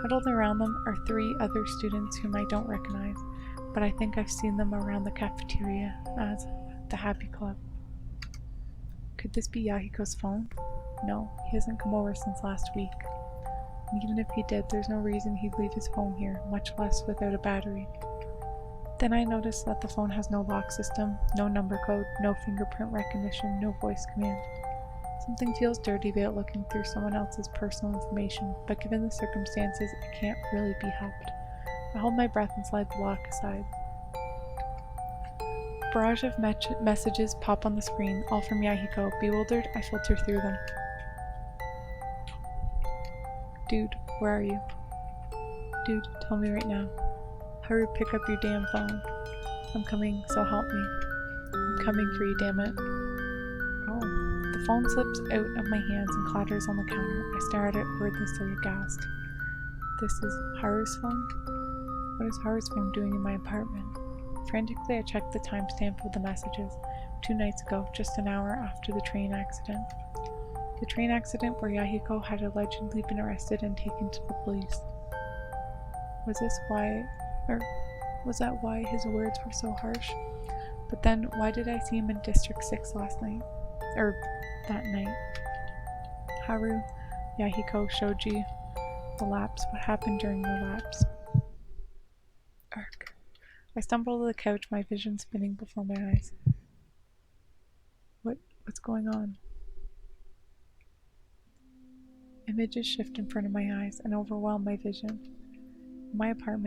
Huddled around them are 3 other students whom I don't recognize, but I think I've seen them around the cafeteria as the Happy Club. Could this be Yahiko's phone? No, he hasn't come over since last week. And even if he did, there's no reason he'd leave his phone here, much less without a battery. Then I notice that the phone has no lock system, no number code, no fingerprint recognition, no voice command. Something feels dirty about looking through someone else's personal information, but given the circumstances, it can't really be helped. I hold my breath and slide the lock aside. A barrage of messages pop on the screen, all from Yahiko. Bewildered, I filter through them. Dude, where are you? Dude, tell me right now. Hurry, pick up your damn phone. I'm coming, so help me. I'm coming for you, damn it. Oh. The phone slips out of my hands and clatters on the counter. I stare at it wordlessly aghast. This is Haru's phone? What is Haru's phone doing in my apartment? Frantically, I check the timestamp of the messages. 2 nights ago, just an hour after the train accident. The train accident where Yahiko had allegedly been arrested and taken to the police. Was that why his words were so harsh? But then, why did I see him in District 6 that night? Haru, Yahiko, Shoji, the lapse. What happened during the lapse? Arc. I stumble to the couch, my vision spinning before my eyes. What's going on? Images shift in front of my eyes and overwhelm my vision. I'm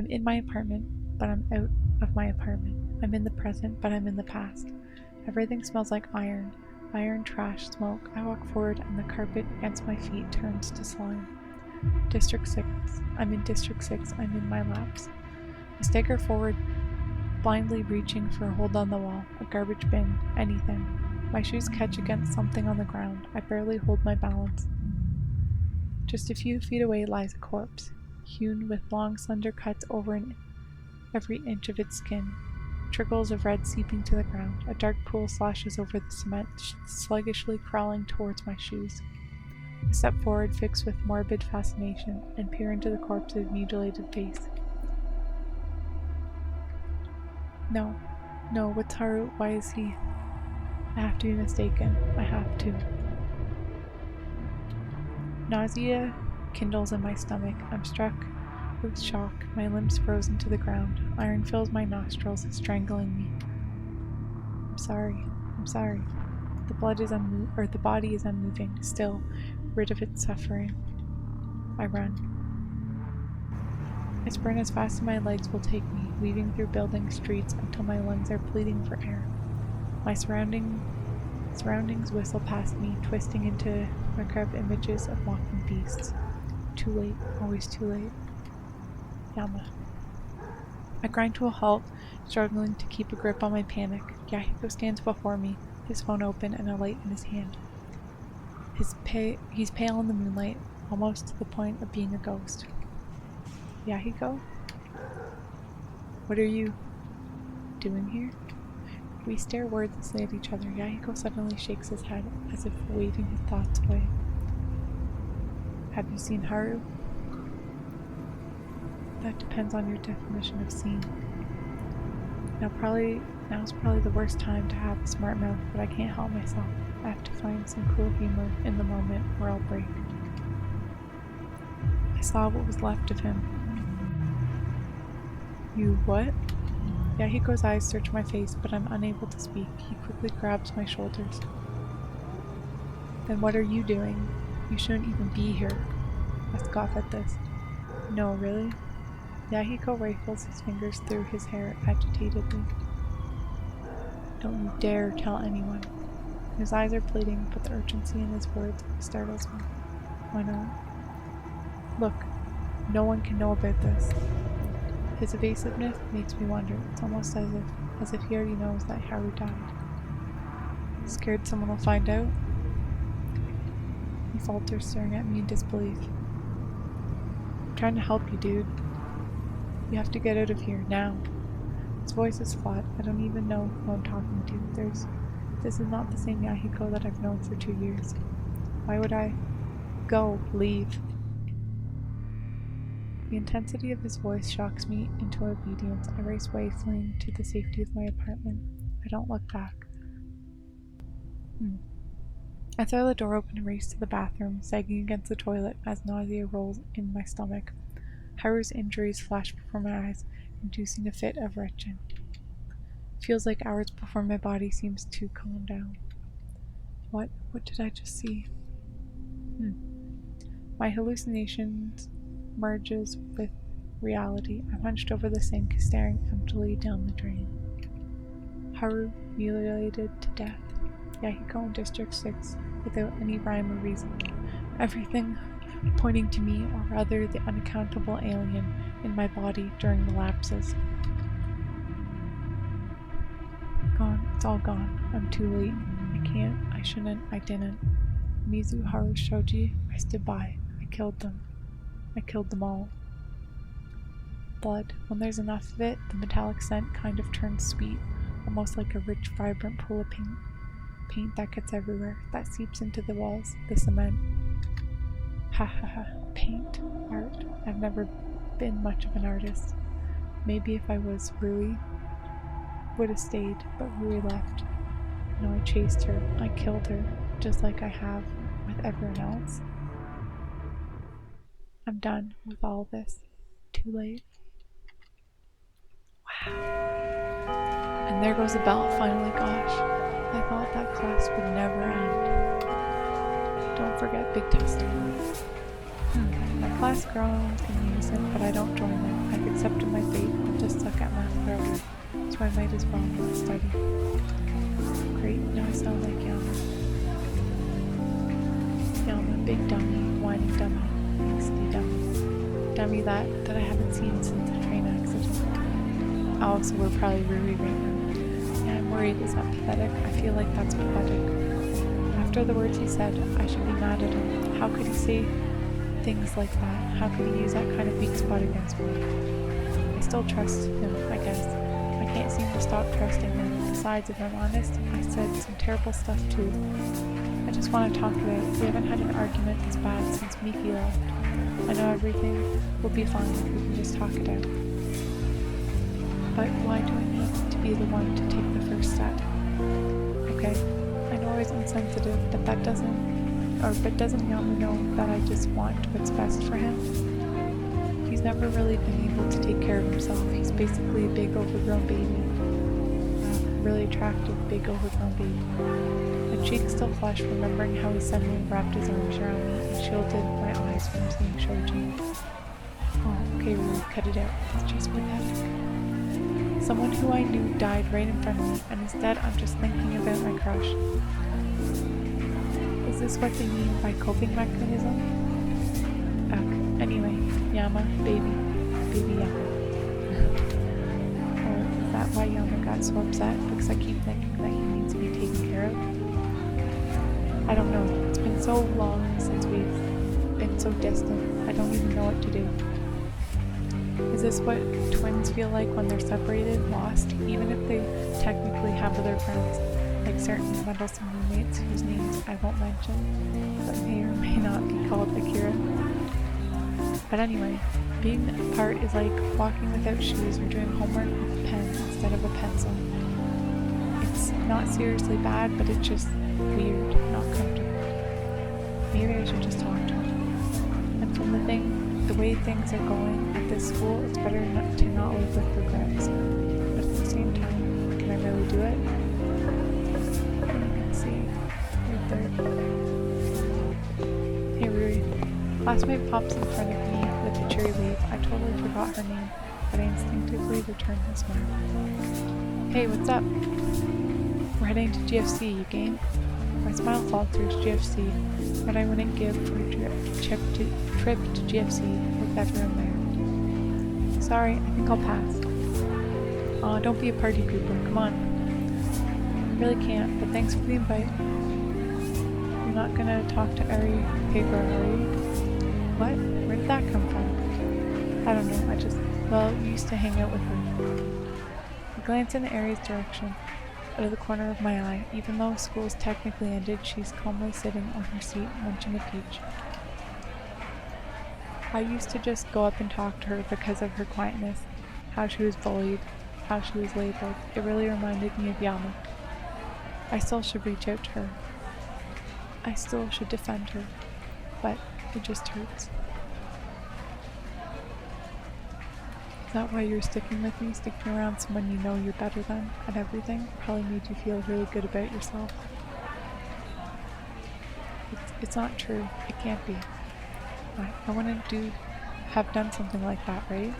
in my apartment, but I'm out of my apartment. I'm in the present, but I'm in the past. Everything smells like iron. Iron, trash, smoke. I walk forward and the carpet against my feet turns to slime. District 6. I'm in District 6. I'm in my laps. I stagger forward, blindly reaching for a hold on the wall, a garbage bin, anything. My shoes catch against something on the ground. I barely hold my balance. Just a few feet away lies a corpse, hewn with long, slender cuts over every inch of its skin. Trickles of red seeping to the ground. A dark pool slashes over the cement, sluggishly crawling towards my shoes. I step forward, fixed with morbid fascination, and peer into the corpse's mutilated face. No, what's Haru? Why is he? I have to be mistaken. I have to. Nausea kindles in my stomach. I'm struck with shock, my limbs frozen to the ground. Iron fills my nostrils, strangling me. I'm sorry. The body is unmoving, still, rid of its suffering. I run. I sprint as fast as my legs will take me, weaving through building streets until my lungs are pleading for air. My surroundings whistle past me, twisting into macabre images of mocking beasts. Too late, always too late. Yama. I grind to a halt, struggling to keep a grip on my panic. Yahiko stands before me, his phone open and a light in his hand. He's pale in the moonlight, almost to the point of being a ghost. Yahiko? What are you doing here? We stare wordlessly at each other. Yahiko suddenly shakes his head, as if waving his thoughts away. Have you seen Haru? That depends on your definition of seeing. Now's probably the worst time to have a smart mouth, but I can't help myself. I have to find some cruel humor in the moment or I'll break. I saw what was left of him. You what? Yahiko's eyes search my face, but I'm unable to speak. He quickly grabs my shoulders. Then what are you doing? You shouldn't even be here. I scoff at this. No, really? Yahiko rifles his fingers through his hair agitatedly. Don't you dare tell anyone. His eyes are pleading, but the urgency in his words startles me. Why not? Look, no one can know about this. His evasiveness makes me wonder. It's almost as if he already knows that Haru died. Scared someone will find out? He falters, staring at me in disbelief. I'm trying to help you, dude. You have to get out of here, now. His voice is flat. I don't even know who I'm talking to. This is not the same Yahiko that I've known for 2 years. Why would I? Go, leave. The intensity of his voice shocks me into obedience. I race away, fleeing to the safety of my apartment. I don't look back. I throw the door open and race to the bathroom, sagging against the toilet as nausea rolls in my stomach. Haru's injuries flash before my eyes, inducing a fit of retching. It feels like hours before my body seems to calm down. What did I just see? My hallucinations merges with reality. I'm hunched over the sink, staring emptily down the drain. Haru mutilated to death. Yahiko in District 6 without any rhyme or reason. Everything pointing to me, or rather the unaccountable alien in my body during the lapses. Gone. It's all gone. I'm too late. I can't. I shouldn't. I didn't. Mizu, Haru, Shoji, I stood by. I killed them. I killed them all. Blood. When there's enough of it, the metallic scent kind of turns sweet, almost like a rich, vibrant pool of paint. Paint that gets everywhere, that seeps into the walls, the cement. Ha ha ha. Paint. Art. I've never been much of an artist. Maybe if I was Rui, would have stayed, but Rui left. No, I chased her. I killed her, just like I have with everyone else. I'm done with all this. Too late. Wow. And there goes the bell, finally. Gosh, I thought that class would never end. Don't forget big testimony. My class groans in unison, but I don't join them. I've accepted my fate. I'm just stuck at math forever, so I might as well not study. Great, now I sound like Yama. Yama, big dummy, whining dummy, angsty dummy. Dummy that I haven't seen since the train accident. Oh, so we're probably Ruri right now. Yeah, I'm worried. Is that pathetic? I feel like that's pathetic. After the words he said, I should be mad at him. How could he say things like that? How could he use that kind of weak spot against me? I still trust him, I guess. I can't seem to stop trusting him. Besides, if I'm honest, I said some terrible stuff too. I just want to talk about it. We haven't had an argument this bad since Miki left. I know everything will be fine if we can just talk it out. But why do I need to be the one to take the first step? Okay, I know I was insensitive, but doesn't Yama know that I just want what's best for him? He's never really been able to take care of himself. He's basically a big overgrown baby. A really attractive big overgrown baby. My cheeks still flush remembering how he suddenly wrapped his arms around me and shielded my eyes from seeing Shoji. Oh, okay, Rui, cut it out. It's just pathetic. Someone who I knew died right in front of me, and instead I'm just thinking about my crush. Is this what they mean by coping mechanism? Ugh. Anyway, Yama, baby Yama. Or is that why Yama got so upset? Because I keep thinking that he needs to be taken care of? I don't know. It's been so long since we've been so distant. I don't even know what to do. Is this what twins feel like when they're separated, lost, even if they technically have other friends, like certain meddlesome roommates whose names I won't mention, but may or may not be called Akira? But anyway, being apart is like walking without shoes or doing homework with a pen instead of a pencil. It's not seriously bad, but it's just weird, not comfortable. Maybe I should just talk to him. And from the way things are going at this school, it's better to not live with regrets. But at the same time, can I really do it? Let's see. Right there. Hey Rui. Classmate pops in front of me with a cheery wave. I totally forgot her name, but I instinctively returned the smile. Hey, what's up? We're heading to GFC, you game? My smile falters. GFC, but I wouldn't give for a trip to GFC with everyone there. Sorry, I think I'll pass. Aw, don't be a party pooper, come on. I really can't, but thanks for the invite. You're not gonna talk to Eri Paper, are you? What? Where did that come from? I don't know, you used to hang out with her. I glance in Eri's direction, out of the corner of my eye. Even though school's technically ended, she's calmly sitting on her seat, munching a peach. I used to just go up and talk to her because of her quietness, how she was bullied, how she was labeled. It really reminded me of Yama. I still should reach out to her. I still should defend her, but it just hurts. Is that why you're sticking with me? Sticking around someone you know you're better than at everything? Probably made you feel really good about yourself. It's not true. It can't be. I wouldn't have done something like that, right?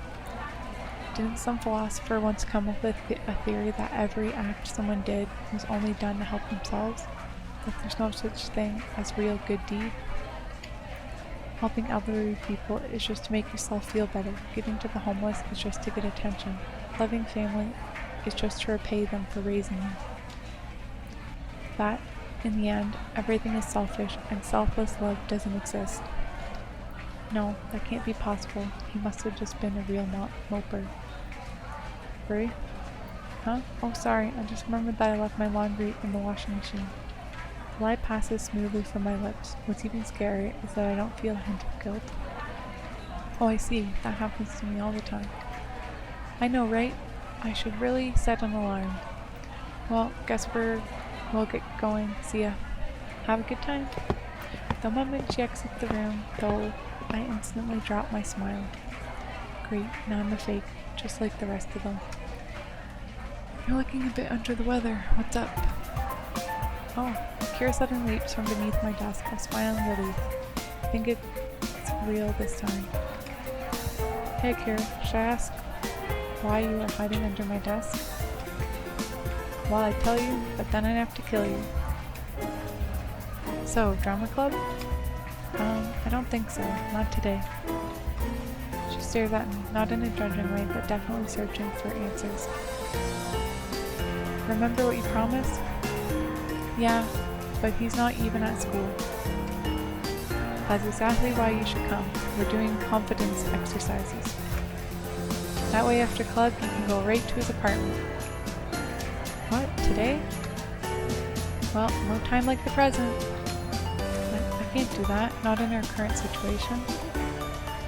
Didn't some philosopher once come up with a theory that every act someone did was only done to help themselves? That there's no such thing as real good deed? Helping elderly people is just to make yourself feel better. Giving to the homeless is just to get attention. Loving family is just to repay them for raising you. That, in the end, everything is selfish and selfless love doesn't exist. No, that can't be possible. He must have just been a real moper. Rui? Huh? Oh, sorry. I just remembered that I left my laundry in the washing machine. The lie passes smoothly from my lips. What's even scarier is that I don't feel a hint of guilt. Oh, I see. That happens to me all the time. I know, right? I should really set an alarm. Well, guess we'll get going. See ya. Have a good time. The moment she exits the room, though, I instantly drop my smile. Great, now I'm a fake, just like the rest of them. You're looking a bit under the weather. What's up? Oh, Kira suddenly leaps from beneath my desk. I smile in relief. I think it's real this time. Hey Kira, should I ask why you are hiding under my desk? Well, I tell you, but then I'd have to kill you. So, drama club? I don't think so. Not today. She stares at me, not in a judging way, but definitely searching for answers. Remember what you promised? Yeah, but he's not even at school. That's exactly why you should come. We're doing confidence exercises. That way after club, you can go right to his apartment. What? Today? Well, no time like the present. I can't do that, not in our current situation.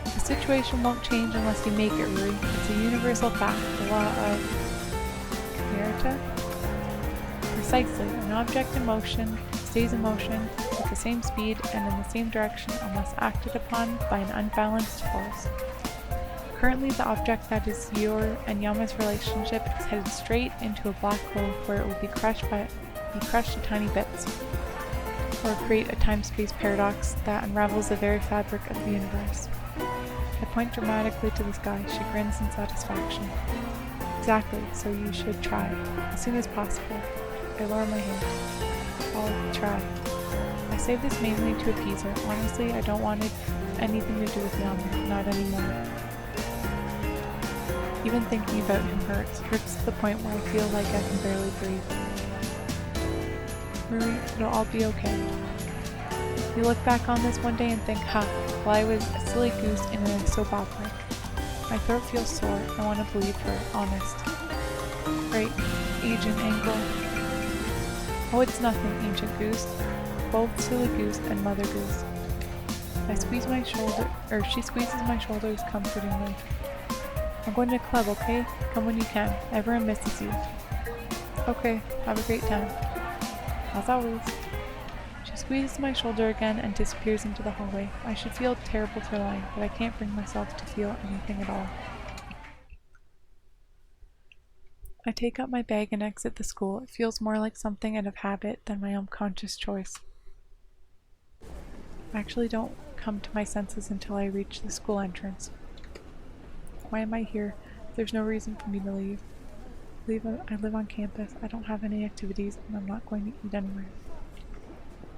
The situation won't change unless you make it, Rui. It's a universal fact, the law of Yarita? Precisely, an object in motion stays in motion with the same speed and in the same direction unless acted upon by an unbalanced force. Currently, the object that is your and Yama's relationship is headed straight into a black hole where it will be crushed to tiny bits, or create a time-space paradox that unravels the very fabric of the universe. I point dramatically to the sky. She grins in satisfaction. Exactly, so you should try, as soon as possible. I lower my hand. I'll try. I say this mainly to appease her. Honestly, I don't want anything to do with Yama, not anymore. Even thinking about him hurts to the point where I feel like I can barely breathe. Rui, it'll all be okay. You look back on this one day and think, huh, well I was a silly goose in a soap opera. My throat feels sore. I want to believe her, honest. Right, Agent Angle. Oh, it's nothing, Ancient Goose. Both Silly Goose and Mother Goose. I squeeze my shoulder, or she squeezes my shoulders comfortingly. I'm going to club, okay? Come when you can. Everyone misses you. Okay, have a great time. As always. She squeezes my shoulder again and disappears into the hallway. I should feel terrible for lying, but I can't bring myself to feel anything at all. I take up my bag and exit the school. It feels more like something out of habit than my unconscious choice. I actually don't come to my senses until I reach the school entrance. Why am I here? There's no reason for me to leave. I live on campus, I don't have any activities, and I'm not going to eat anywhere.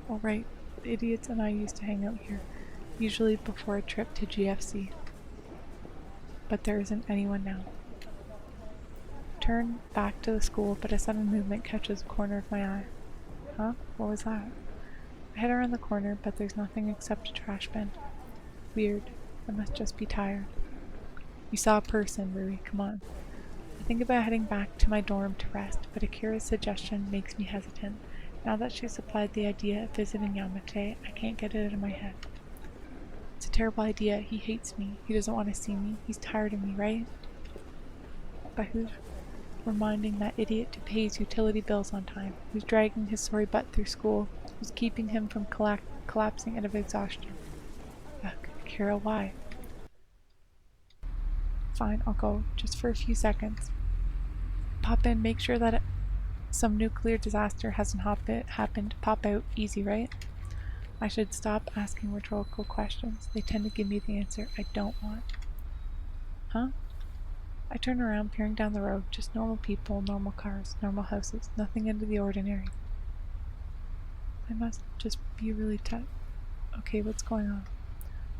Alright, the idiots and I used to hang out here, usually before a trip to GFC. But there isn't anyone now. Turn back to the school, but a sudden movement catches the corner of my eye. Huh? What was that? I head around the corner, but there's nothing except a trash bin. Weird. I must just be tired. You saw a person, Rui. Come on. I think about heading back to my dorm to rest, but Akira's suggestion makes me hesitant. Now that she's supplied the idea of visiting Yamate, I can't get it out of my head. It's a terrible idea. He hates me. He doesn't want to see me. He's tired of me, right? But who's reminding that idiot who pays utility bills on time, who's dragging his sorry butt through school, who's keeping him from collapsing out of exhaustion? Ugh, Akira, why? Fine, I'll go, just for a few seconds. Pop in, make sure that some nuclear disaster hasn't happened. Pop out, easy, right? I should stop asking rhetorical questions. They tend to give me the answer I don't want. Huh? I turn around, peering down the road. Just normal people, normal cars, normal houses. Nothing out of the ordinary. I must just be really Okay, what's going on?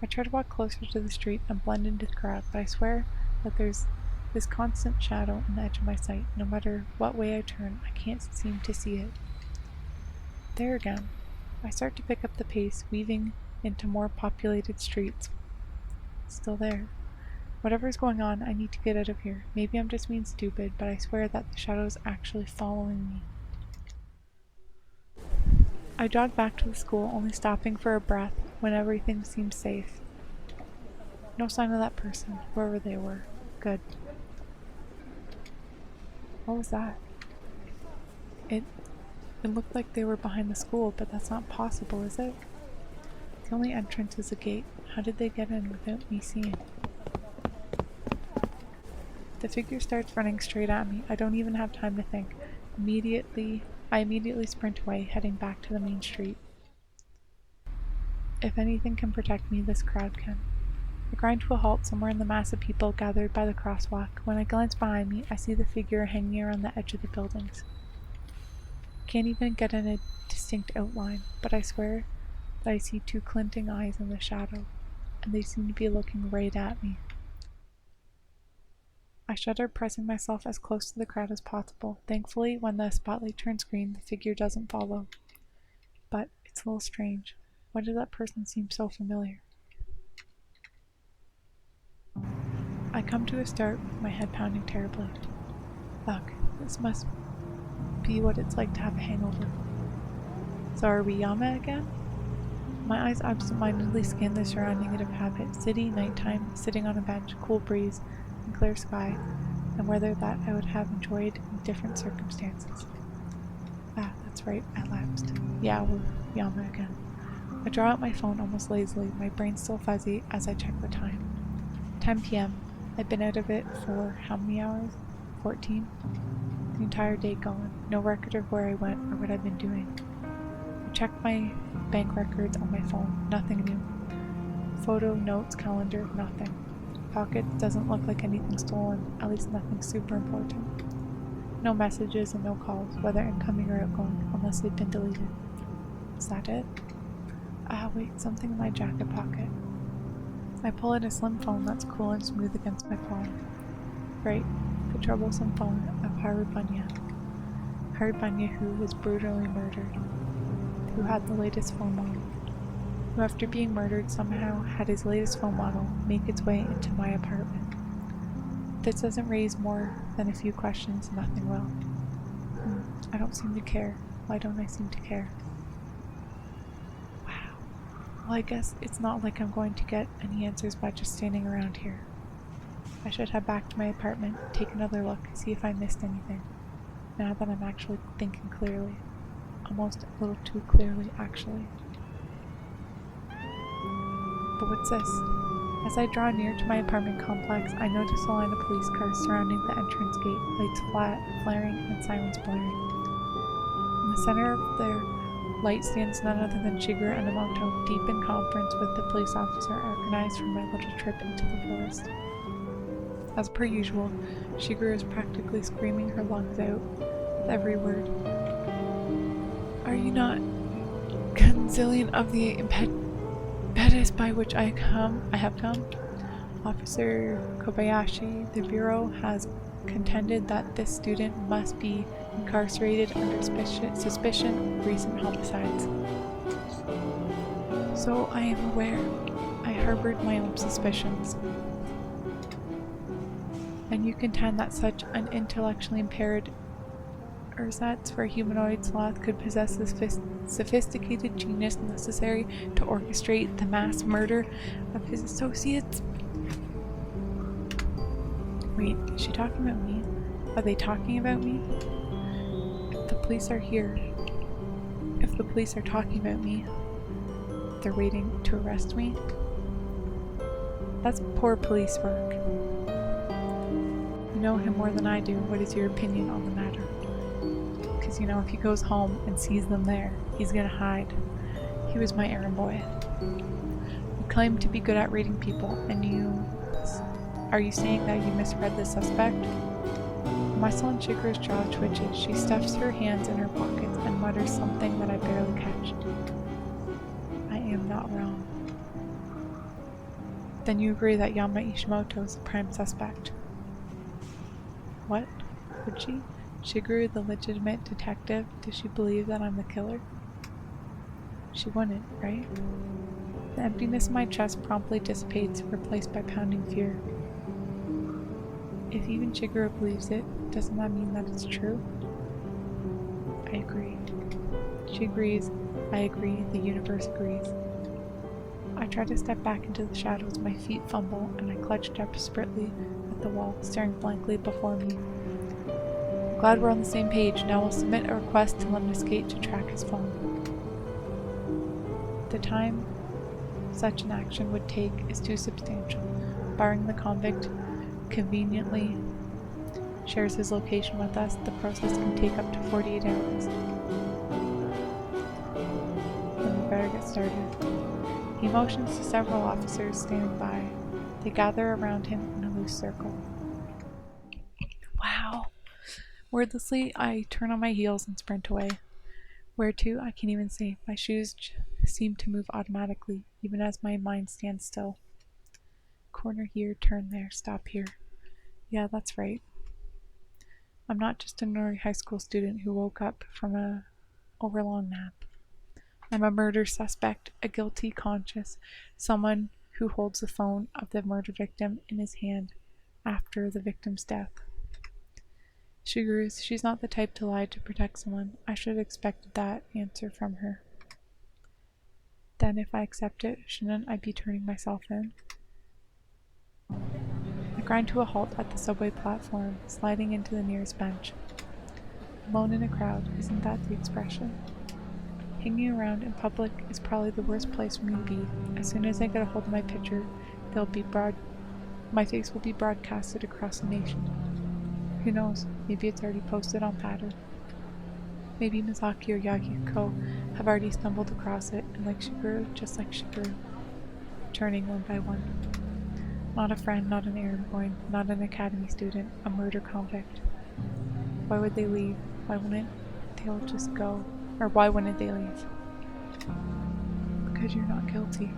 I try to walk closer to the street and blend into the crowd, but I swear that there's this constant shadow on the edge of my sight. No matter what way I turn, I can't seem to see it. There again. I start to pick up the pace, weaving into more populated streets. Still there. Whatever's going on, I need to get out of here. Maybe I'm just being stupid, but I swear that the shadow is actually following me. I jog back to the school, only stopping for a breath when everything seems safe. No sign of that person, whoever they were. Good. What was that? It looked like they were behind the school, but that's not possible, is it? The only entrance is a gate. How did they get in without me seeing? The figure starts running straight at me. I don't even have time to think. I immediately sprint away, heading back to the main street. If anything can protect me, this crowd can. I grind to a halt somewhere in the mass of people gathered by the crosswalk. When I glance behind me, I see the figure hanging around the edge of the buildings. Can't even get in a distinct outline, but I swear I see two glinting eyes in the shadow, and they seem to be looking right at me. I shudder, pressing myself as close to the crowd as possible. Thankfully, when the spotlight turns green, the figure doesn't follow. But it's a little strange. Why does that person seem so familiar? I come to a start with my head pounding terribly. Fuck, this must be what it's like to have a hangover. So are we Yama again? My eyes absent-mindedly scan the surrounding inhabit. City, nighttime, sitting on a bench, cool breeze, and clear sky, and weather that I would have enjoyed in different circumstances. Ah, that's right, I lapsed. Yeah, we're Yama again. I draw out my phone almost lazily, my brain still fuzzy as I check the time. 10 p.m. I've been out of it for how many hours? 14? The entire day gone. No record of where I went or what I've been doing. I checked my bank records on my phone. Nothing new. Photo, notes, calendar, nothing. Pocket doesn't look like anything stolen, at least nothing super important. No messages and no calls, whether incoming or outgoing, unless they've been deleted. Is that it? Ah, wait, something in my jacket pocket. I pull out a slim phone that's cool and smooth against my palm. Right, the troublesome phone of Harubanya. Harubanya, who was brutally murdered, who had the latest phone model, who after being murdered somehow had his latest phone model make its way into my apartment. This doesn't raise more than a few questions, nothing will. I don't seem to care. Why don't I seem to care? Wow. Well, I guess it's not like I'm going to get any answers by just standing around here. I should head back to my apartment, take another look, see if I missed anything. Now that I'm actually thinking clearly. Almost a little too clearly, actually. But what's this? As I draw near to my apartment complex, I notice a line of police cars surrounding the entrance gate, lights flaring and sirens blaring. In the center of their light stands none other than Shigeru Enomoto, deep in conference with the police officer organized for my little trip into the forest. As per usual, Shigeru is practically screaming her lungs out with every word. Are you not conciliant of the impetus by which I have come? Officer Kobayashi, the Bureau has contended that this student must be incarcerated under suspicion of recent homicides. So I am aware. I harbored my own suspicions. And you contend that such an intellectually impaired ersatz for a humanoid sloth could possess the sophisticated genius necessary to orchestrate the mass murder of his associates? Wait, is she talking about me? Are they talking about me? If the police are here, if the police are talking about me, they're waiting to arrest me? That's poor police work. You know him more than I do. What is your opinion on the matter? Because, you know, if he goes home and sees them there, he's gonna hide. He was my errand boy. You claim to be good at reading people, and are you saying that you misread the suspect? Muscle Chika's jaw twitches. She stuffs her hands in her pockets and mutters something that I barely catch. I am not wrong. Then you agree that Yama Ishimoto is the prime suspect. What? Would she? Shigeru, the legitimate detective, does she believe that I'm the killer? She wouldn't, right? The emptiness in my chest promptly dissipates, replaced by pounding fear. If even Shigeru believes it, doesn't that mean that it's true? I agree. She agrees. I agree. The universe agrees. I try to step back into the shadows. My feet fumble, and I clutch desperately at the wall, staring blankly before me. I'm glad we're on the same page. Now we'll submit a request to limit Skate to track his phone. The time such an action would take is too substantial. Barring the convict conveniently shares his location with us, the process can take up to 48 hours. Then we better get started. He motions to several officers standing by. They gather around him in a loose circle. Wow. Wordlessly, I turn on my heels and sprint away. Where to? I can't even see. My shoes seem to move automatically, even as my mind stands still. Corner here, turn there, stop here. Yeah, that's right. I'm not just an ordinary high school student who woke up from a overlong nap. I'm a murder suspect, a guilty conscience, someone who holds the phone of the murder victim in his hand after the victim's death. She's not the type to lie to protect someone. I should have expected that answer from her. Then if I accept it, shouldn't I be turning myself in? I grind to a halt at the subway platform, sliding into the nearest bench. Alone in a crowd, isn't that the expression? Hanging around in public is probably the worst place for me to be. As soon as I get a hold of my picture, my face will be broadcasted across the nation. Who knows, maybe it's already posted on Patter. Maybe Misaki or Yahiko have already stumbled across it, and like Shigeru, just like Shigeru, turning one by one. Not a friend, not an errand boy, not an academy student, a murder convict. Why would they leave? Why wouldn't they all just go? Or why wouldn't they leave? Because you're not guilty.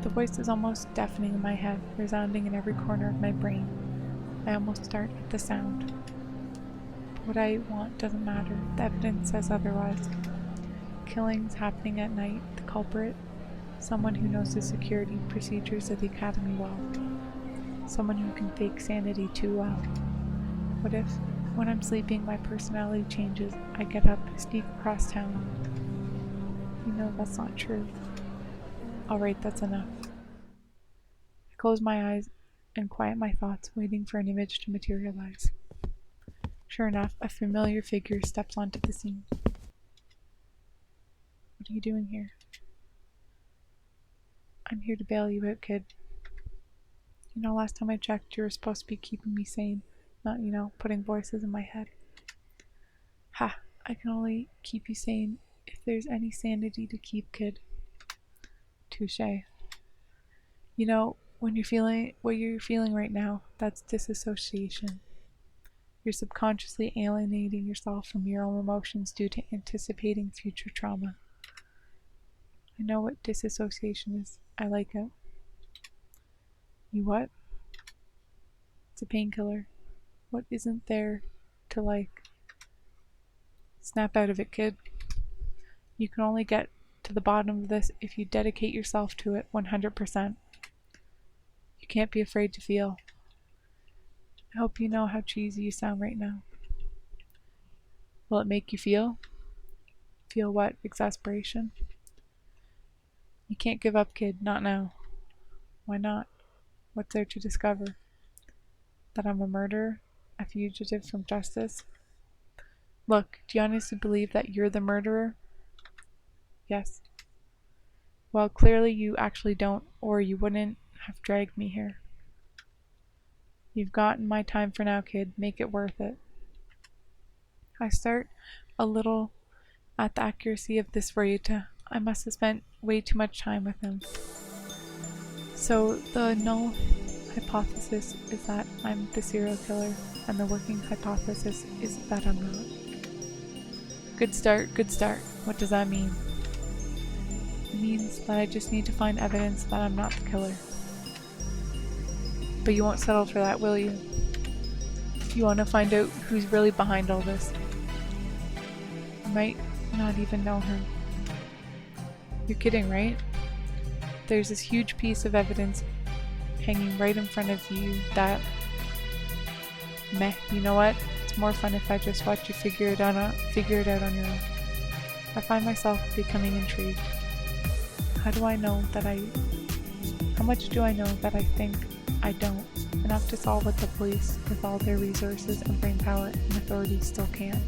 The voice is almost deafening in my head, resounding in every corner of my brain. I almost start at the sound. But what I want doesn't matter. The evidence says otherwise. Killings happening at night, the culprit, someone who knows the security procedures of the academy well. Someone who can fake sanity too well. What if, when I'm sleeping, my personality changes, I get up, sneak across town? You know that's not true. Alright, that's enough. I close my eyes and quiet my thoughts, waiting for an image to materialize. Sure enough, a familiar figure steps onto the scene. What are you doing here? I'm here to bail you out, kid. You know, last time I checked, you were supposed to be keeping me sane, not, putting voices in my head. Ha! I can only keep you sane if there's any sanity to keep, kid. Touché. You know, what you're feeling right now, that's disassociation. You're subconsciously alienating yourself from your own emotions due to anticipating future trauma. I know what disassociation is. I like it. You what? It's a painkiller. What isn't there to like? Snap out of it, kid. You can only get to the bottom of this if you dedicate yourself to it 100%. You can't be afraid to feel. I hope you know how cheesy you sound right now. Will it make you feel? Feel what? Exasperation? You can't give up, kid. Not now. Why not? What's there to discover? That I'm a murderer? A fugitive from justice? Look, do you honestly believe that you're the murderer? Yes. Well, clearly you actually don't, or you wouldn't have dragged me here. You've gotten my time for now, kid. Make it worth it. I start a little at the accuracy of this Ryuta. I must have spent way too much time with him. So the null hypothesis is that I'm the serial killer, and the working hypothesis is that I'm not. Good start, good start. What does that mean? It means that I just need to find evidence that I'm not the killer. But you won't settle for that, will you? You want to find out who's really behind all this. You might not even know her. You're kidding, right? There's this huge piece of evidence hanging right in front of you that... Meh, you know what? It's more fun if I just watch you figure it out on your own. I find myself becoming intrigued. How much do I know that I think I don't? Enough to solve what the police, with all their resources and brain power and authority, still can.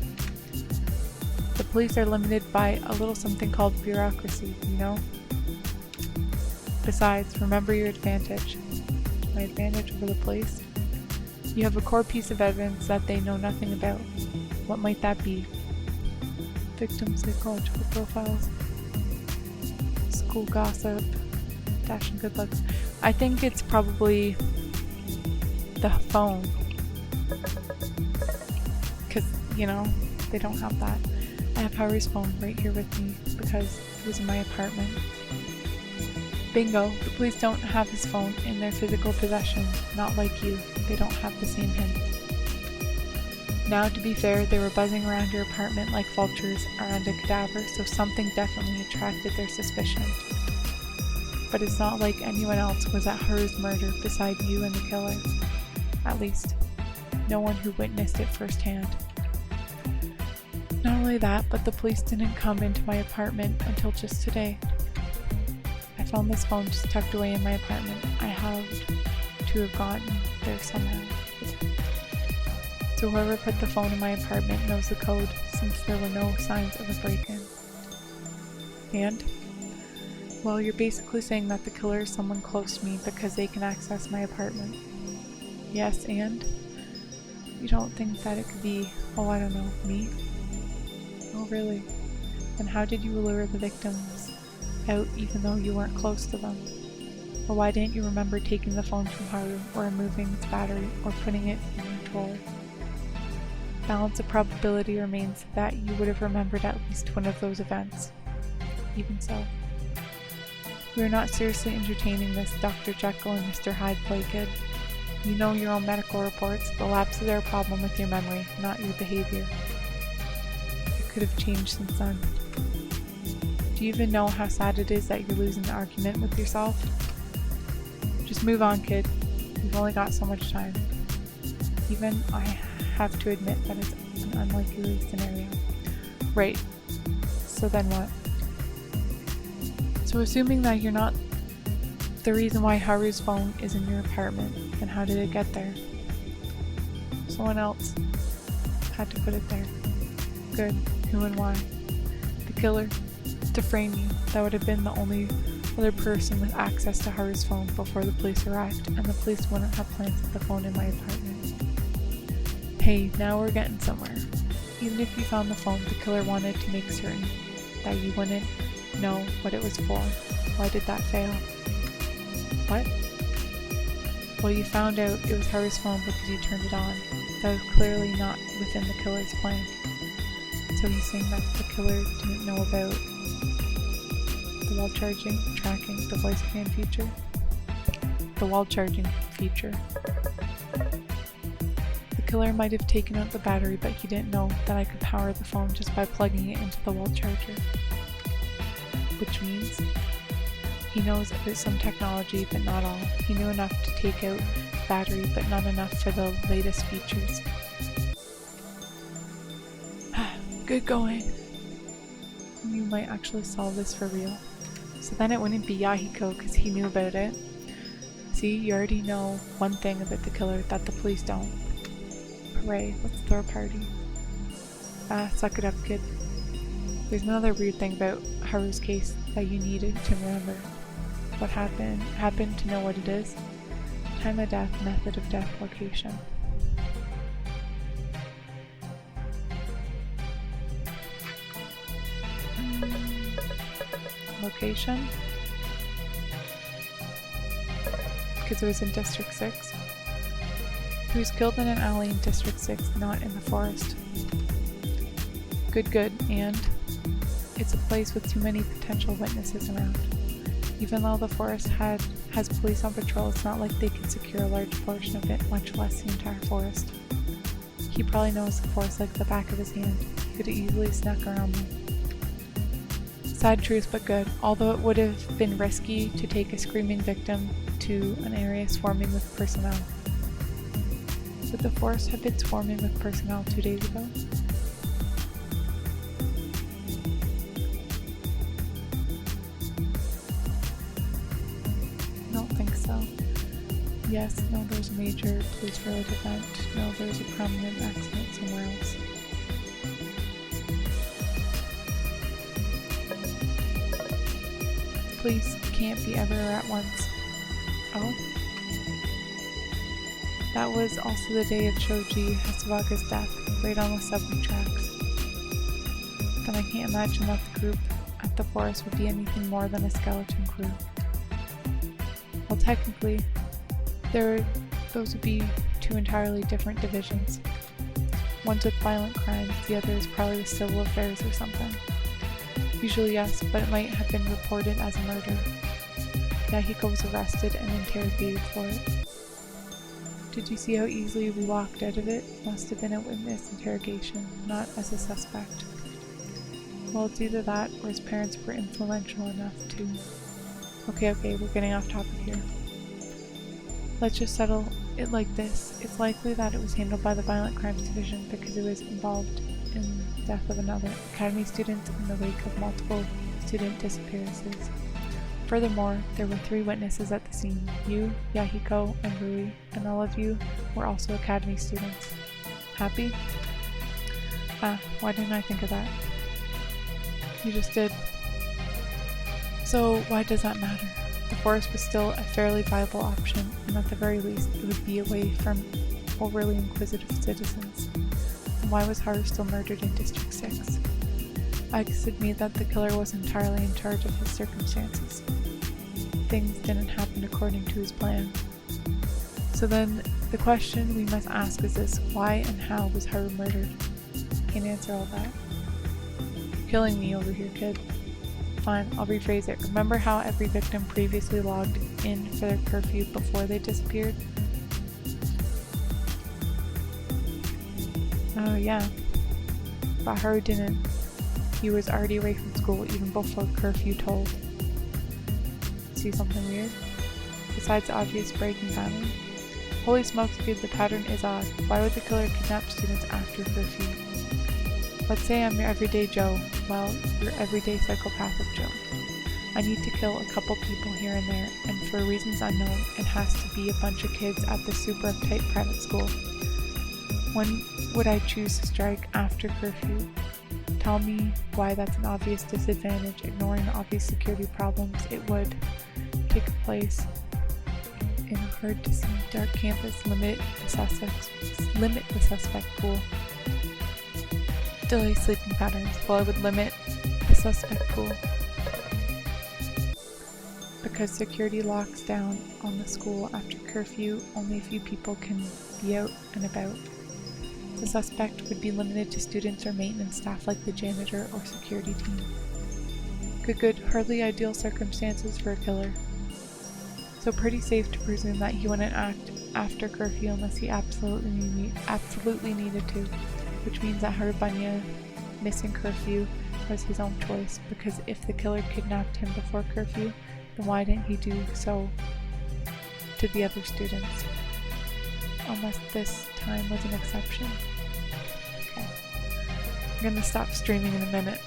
The police are limited by a little something called bureaucracy, you know? Besides, remember your advantage. My advantage over the police? You have a core piece of evidence that they know nothing about. What might that be? Victim psychological profiles, school gossip, dashing good looks. I think it's probably the phone. Because, they don't have that. I have Haru's phone right here with me because it was in my apartment. Bingo, the police don't have his phone in their physical possession, not like you, they don't have the same hint. Now, to be fair, they were buzzing around your apartment like vultures around a cadaver, so something definitely attracted their suspicion. But it's not like anyone else was at Haru's murder beside you and the killer. At least, no one who witnessed it firsthand. Not only that, but the police didn't come into my apartment until just today. I found this phone just tucked away in my apartment. I had to have gotten there somehow. So whoever put the phone in my apartment knows the code, since there were no signs of a break-in. And? Well, you're basically saying that the killer is someone close to me because they can access my apartment. Yes, and? You don't think that it could be, oh, I don't know, me? Oh, really? Then how did you lure the victims out even though you weren't close to them? Or why didn't you remember taking the phone from Haru, or removing its battery, or putting it in your drawer? Balance of probability remains that you would have remembered at least one of those events. Even so. We are not seriously entertaining this Dr. Jekyll and Mr. Hyde play, kid. You know your own medical reports. The lapses are a problem with your memory, not your behavior. It could have changed since then. Do you even know how sad it is that you're losing the argument with yourself? Just move on, kid. You've only got so much time. Even I have to admit that it's an unlikely scenario. Right. So then what? So assuming that you're not the reason why Haru's phone is in your apartment, then how did it get there? Someone else had to put it there. Good. Who and why? The killer. To frame you, that would have been the only other person with access to Haru's phone before the police arrived, and the police wouldn't have planted the phone in my apartment. Hey, now we're getting somewhere. Even if you found the phone, the killer wanted to make certain that you wouldn't know what it was for. Why did that fail? What? Well, you found out it was Haru's phone because you turned it on. That was clearly not within the killer's plan. So he's saying that the killer didn't know about the wall charging, tracking, the voice command feature? The wall charging feature. The killer might have taken out the battery, but he didn't know that I could power the phone just by plugging it into the wall charger. Which means he knows about some technology, but not all. He knew enough to take out battery, but not enough for the latest features. Good going. You might actually solve this for real. So then it wouldn't be Yahiko because he knew about it. See, you already know one thing about the killer that the police don't. Hooray, let's throw a party. Suck it up, kid. There's another weird thing about Haru's case that you needed to remember. What happened to know what it is? Time of death, method of death, location. Location? Because it was in District 6. He was killed in an alley in District 6, not in the forest. Good, and it's a place with too many potential witnesses around. Even though the forest has police on patrol, it's not like they can secure a large portion of it, much less the entire forest. He probably knows the forest like the back of his hand. He could have easily snuck around them. Sad truth, but good. Although it would have been risky to take a screaming victim to an area swarming with personnel. Would the forest have been swarming with personnel 2 days ago? I don't think so. Yes, no, there's a major police-related event. No, there's a prominent accident somewhere else. Police can't be everywhere at once. Oh? That was also the day of Shoji Hasawaga's death, right on the subway tracks. Then I can't imagine that the group at the forest would be anything more than a skeleton crew. Well, technically, those would be two entirely different divisions. One's with violent crimes, the other is probably with civil affairs or something. Usually yes, but it might have been reported as a murder. Yahiko was arrested and interrogated for it. Did you see how easily we walked out of it? Must have been a witness interrogation, not as a suspect. Well, it's either that or his parents were influential enough to... Okay, we're getting off topic here. Let's just settle it like this. It's likely that it was handled by the Violent Crimes Division because it was involved in the death of another academy student in the wake of multiple student disappearances. Furthermore, there were 3 witnesses at the scene, you, Yahiko, and Rui, and all of you were also academy students. Happy? Why didn't I think of that? You just did. So why does that matter? The forest was still a fairly viable option, and at the very least it would be away from overly inquisitive citizens. And why was Haru still murdered in District 6? I guess it'd mean that the killer was entirely in charge of his circumstances. Things didn't happen according to his plan. So then, the question we must ask is this: why and how was Haru murdered? Can't answer all that. You're killing me over here, kid. Fine, I'll rephrase it. Remember how every victim previously logged in for their curfew before they disappeared? Oh yeah. But Haru didn't. He was already away from school even before curfew tolled. See something weird? Besides the obvious breaking pattern? Holy smokes, dude, the pattern is odd. Why would the killer kidnap students after curfew? Let's say I'm your everyday Joe. Well, your everyday psychopathic Joe. I need to kill a couple people here and there, and for reasons unknown, it has to be a bunch of kids at the super uptight private school. When would I choose to strike after curfew? Tell me why that's an obvious disadvantage, ignoring the obvious security problems. It would take place in a hard-to-see dark campus, limit the suspect pool. Delay sleeping patterns. Well, I would limit the suspect pool because security locks down on the school after curfew. Only a few people can be out and about. The suspect would be limited to students or maintenance staff like the janitor or security team. Good. Hardly ideal circumstances for a killer. So pretty safe to presume that he wouldn't act after curfew unless he absolutely needed to, which means that Harubanya missing curfew was his own choice, because if the killer kidnapped him before curfew, then why didn't he do so to the other students? Unless this time was an exception. Okay. I'm gonna stop streaming in a minute.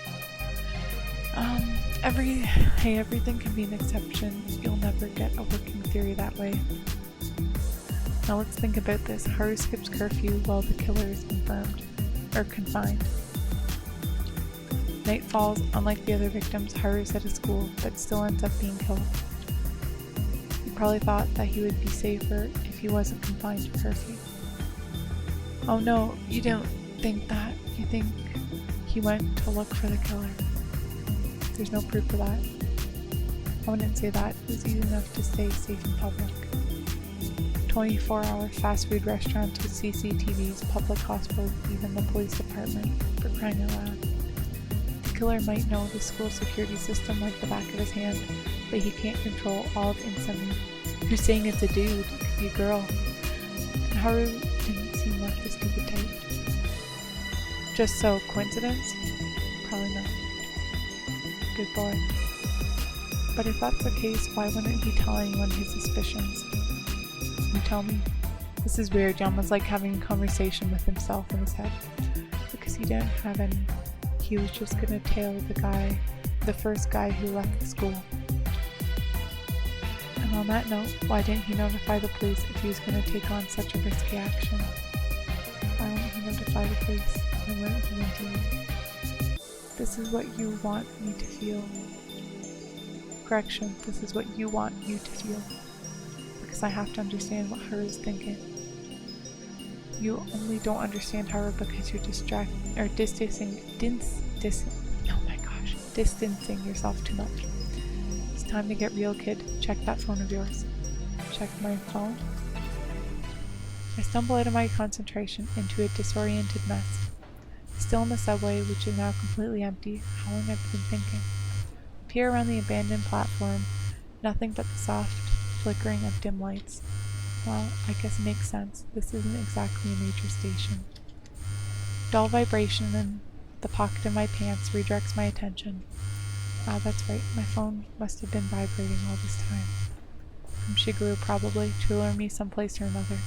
Everything can be an exception. You'll never get a working theory that way. Now let's think about this. Haru skips curfew while the killer is confined. Night falls. Unlike the other victims, Haru is at a school, but still ends up being killed. He probably thought that he would be safer if he wasn't confined to curfew. Oh no, you don't think that. You think he went to look for the killer. There's no proof of that. I wouldn't say that. It was easy enough to stay safe in public. 24-hour fast food restaurants with CCTVs, public hospitals, even the police department, for crying out loud. The killer might know the school security system like the back of his hand, but he can't control all of insanity. Who's saying it's a dude? It could be a girl. And Haru didn't seem like the stupid type. Just so, coincidence? Probably not. Good boy. But if that's the case, why wouldn't he tell anyone his suspicions? You tell me. This is weird. Yama's like having a conversation with himself in his head. Because he didn't have any. He was just gonna tail the first guy who left the school. And on that note, why didn't he notify the police if he was gonna take on such a risky action? Why wouldn't he notify the police? Why wouldn't he indeed? This is what you want me to feel. Correction, this is what you want you to feel. Because I have to understand what Haru's thinking. You only don't understand Haru because you're distancing yourself too much. It's time to get real, kid. Check that phone of yours. Check my phone. I stumble out of my concentration into a disoriented mess. Still in the subway, which is now completely empty, how long I've been thinking. I peer around the abandoned platform, nothing but the soft flickering of dim lights. Well, I guess it makes sense. This isn't exactly a major station. Dull vibration in the pocket of my pants redirects my attention. Ah, that's right. My phone must have been vibrating all this time. From Shigeru, probably, to lure me someplace or another,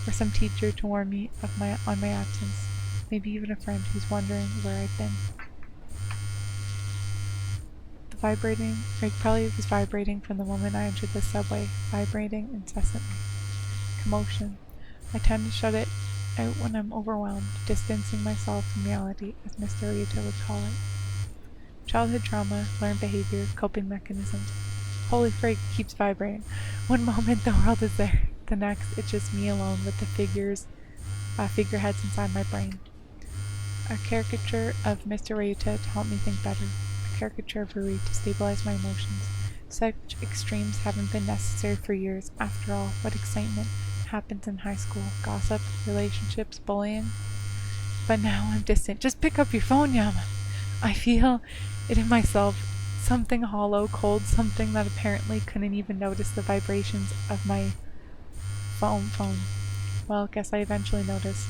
or some teacher to warn me of my absence. Maybe even a friend who's wondering where I've been. The vibrating, or probably it was vibrating from the moment I entered the subway, vibrating incessantly. Commotion. I tend to shut it out when I'm overwhelmed, distancing myself from reality, as Mr. Ryuta would call it. Childhood trauma, learned behavior, coping mechanisms. Holy frig, keeps vibrating. One moment the world is there, the next it's just me alone with the figureheads inside my brain. A caricature of Mr. Ryuta to help me think better. A caricature of Rui to stabilize my emotions. Such extremes haven't been necessary for years. After all, what excitement happens in high school? Gossip, relationships, bullying? But now I'm distant. Just pick up your phone, Yama! I feel it in myself. Something hollow, cold, something that apparently couldn't even notice the vibrations of my phone. Well, guess I eventually noticed.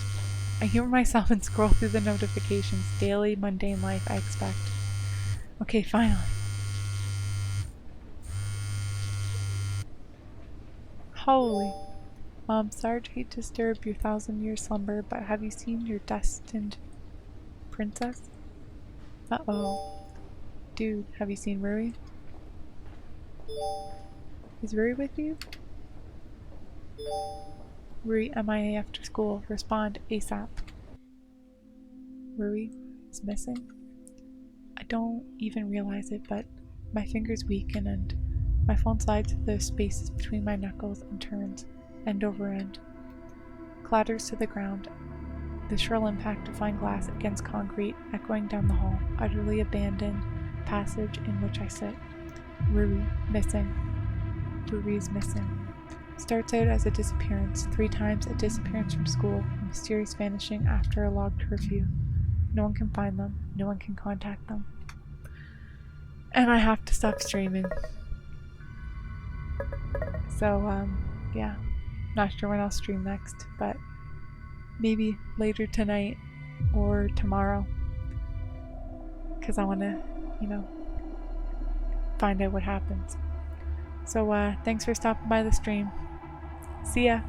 I humor myself and scroll through the notifications. Daily, mundane life, I expect. Okay, finally. Holy. Sorry to disturb your 1,000-year slumber, but have you seen your destined princess? Uh-oh. Dude, have you seen Rui? Is Rui with you? Rui MIA after school. Respond ASAP. Rui is missing? I don't even realize it, but my fingers weaken and my phone slides through the spaces between my knuckles and turns, end over end. Clatters to the ground, the shrill impact of fine glass against concrete echoing down the hall, utterly abandoned passage in which I sit. Rui, missing. Rui's missing. Starts out as a disappearance, 3 times a disappearance from school, a mysterious vanishing after a logged curfew. No one can find them, no one can contact them. And I have to stop streaming. So, yeah. Not sure when I'll stream next, but maybe later tonight or tomorrow. Because I want to, find out what happens. So, thanks for stopping by the stream. See ya!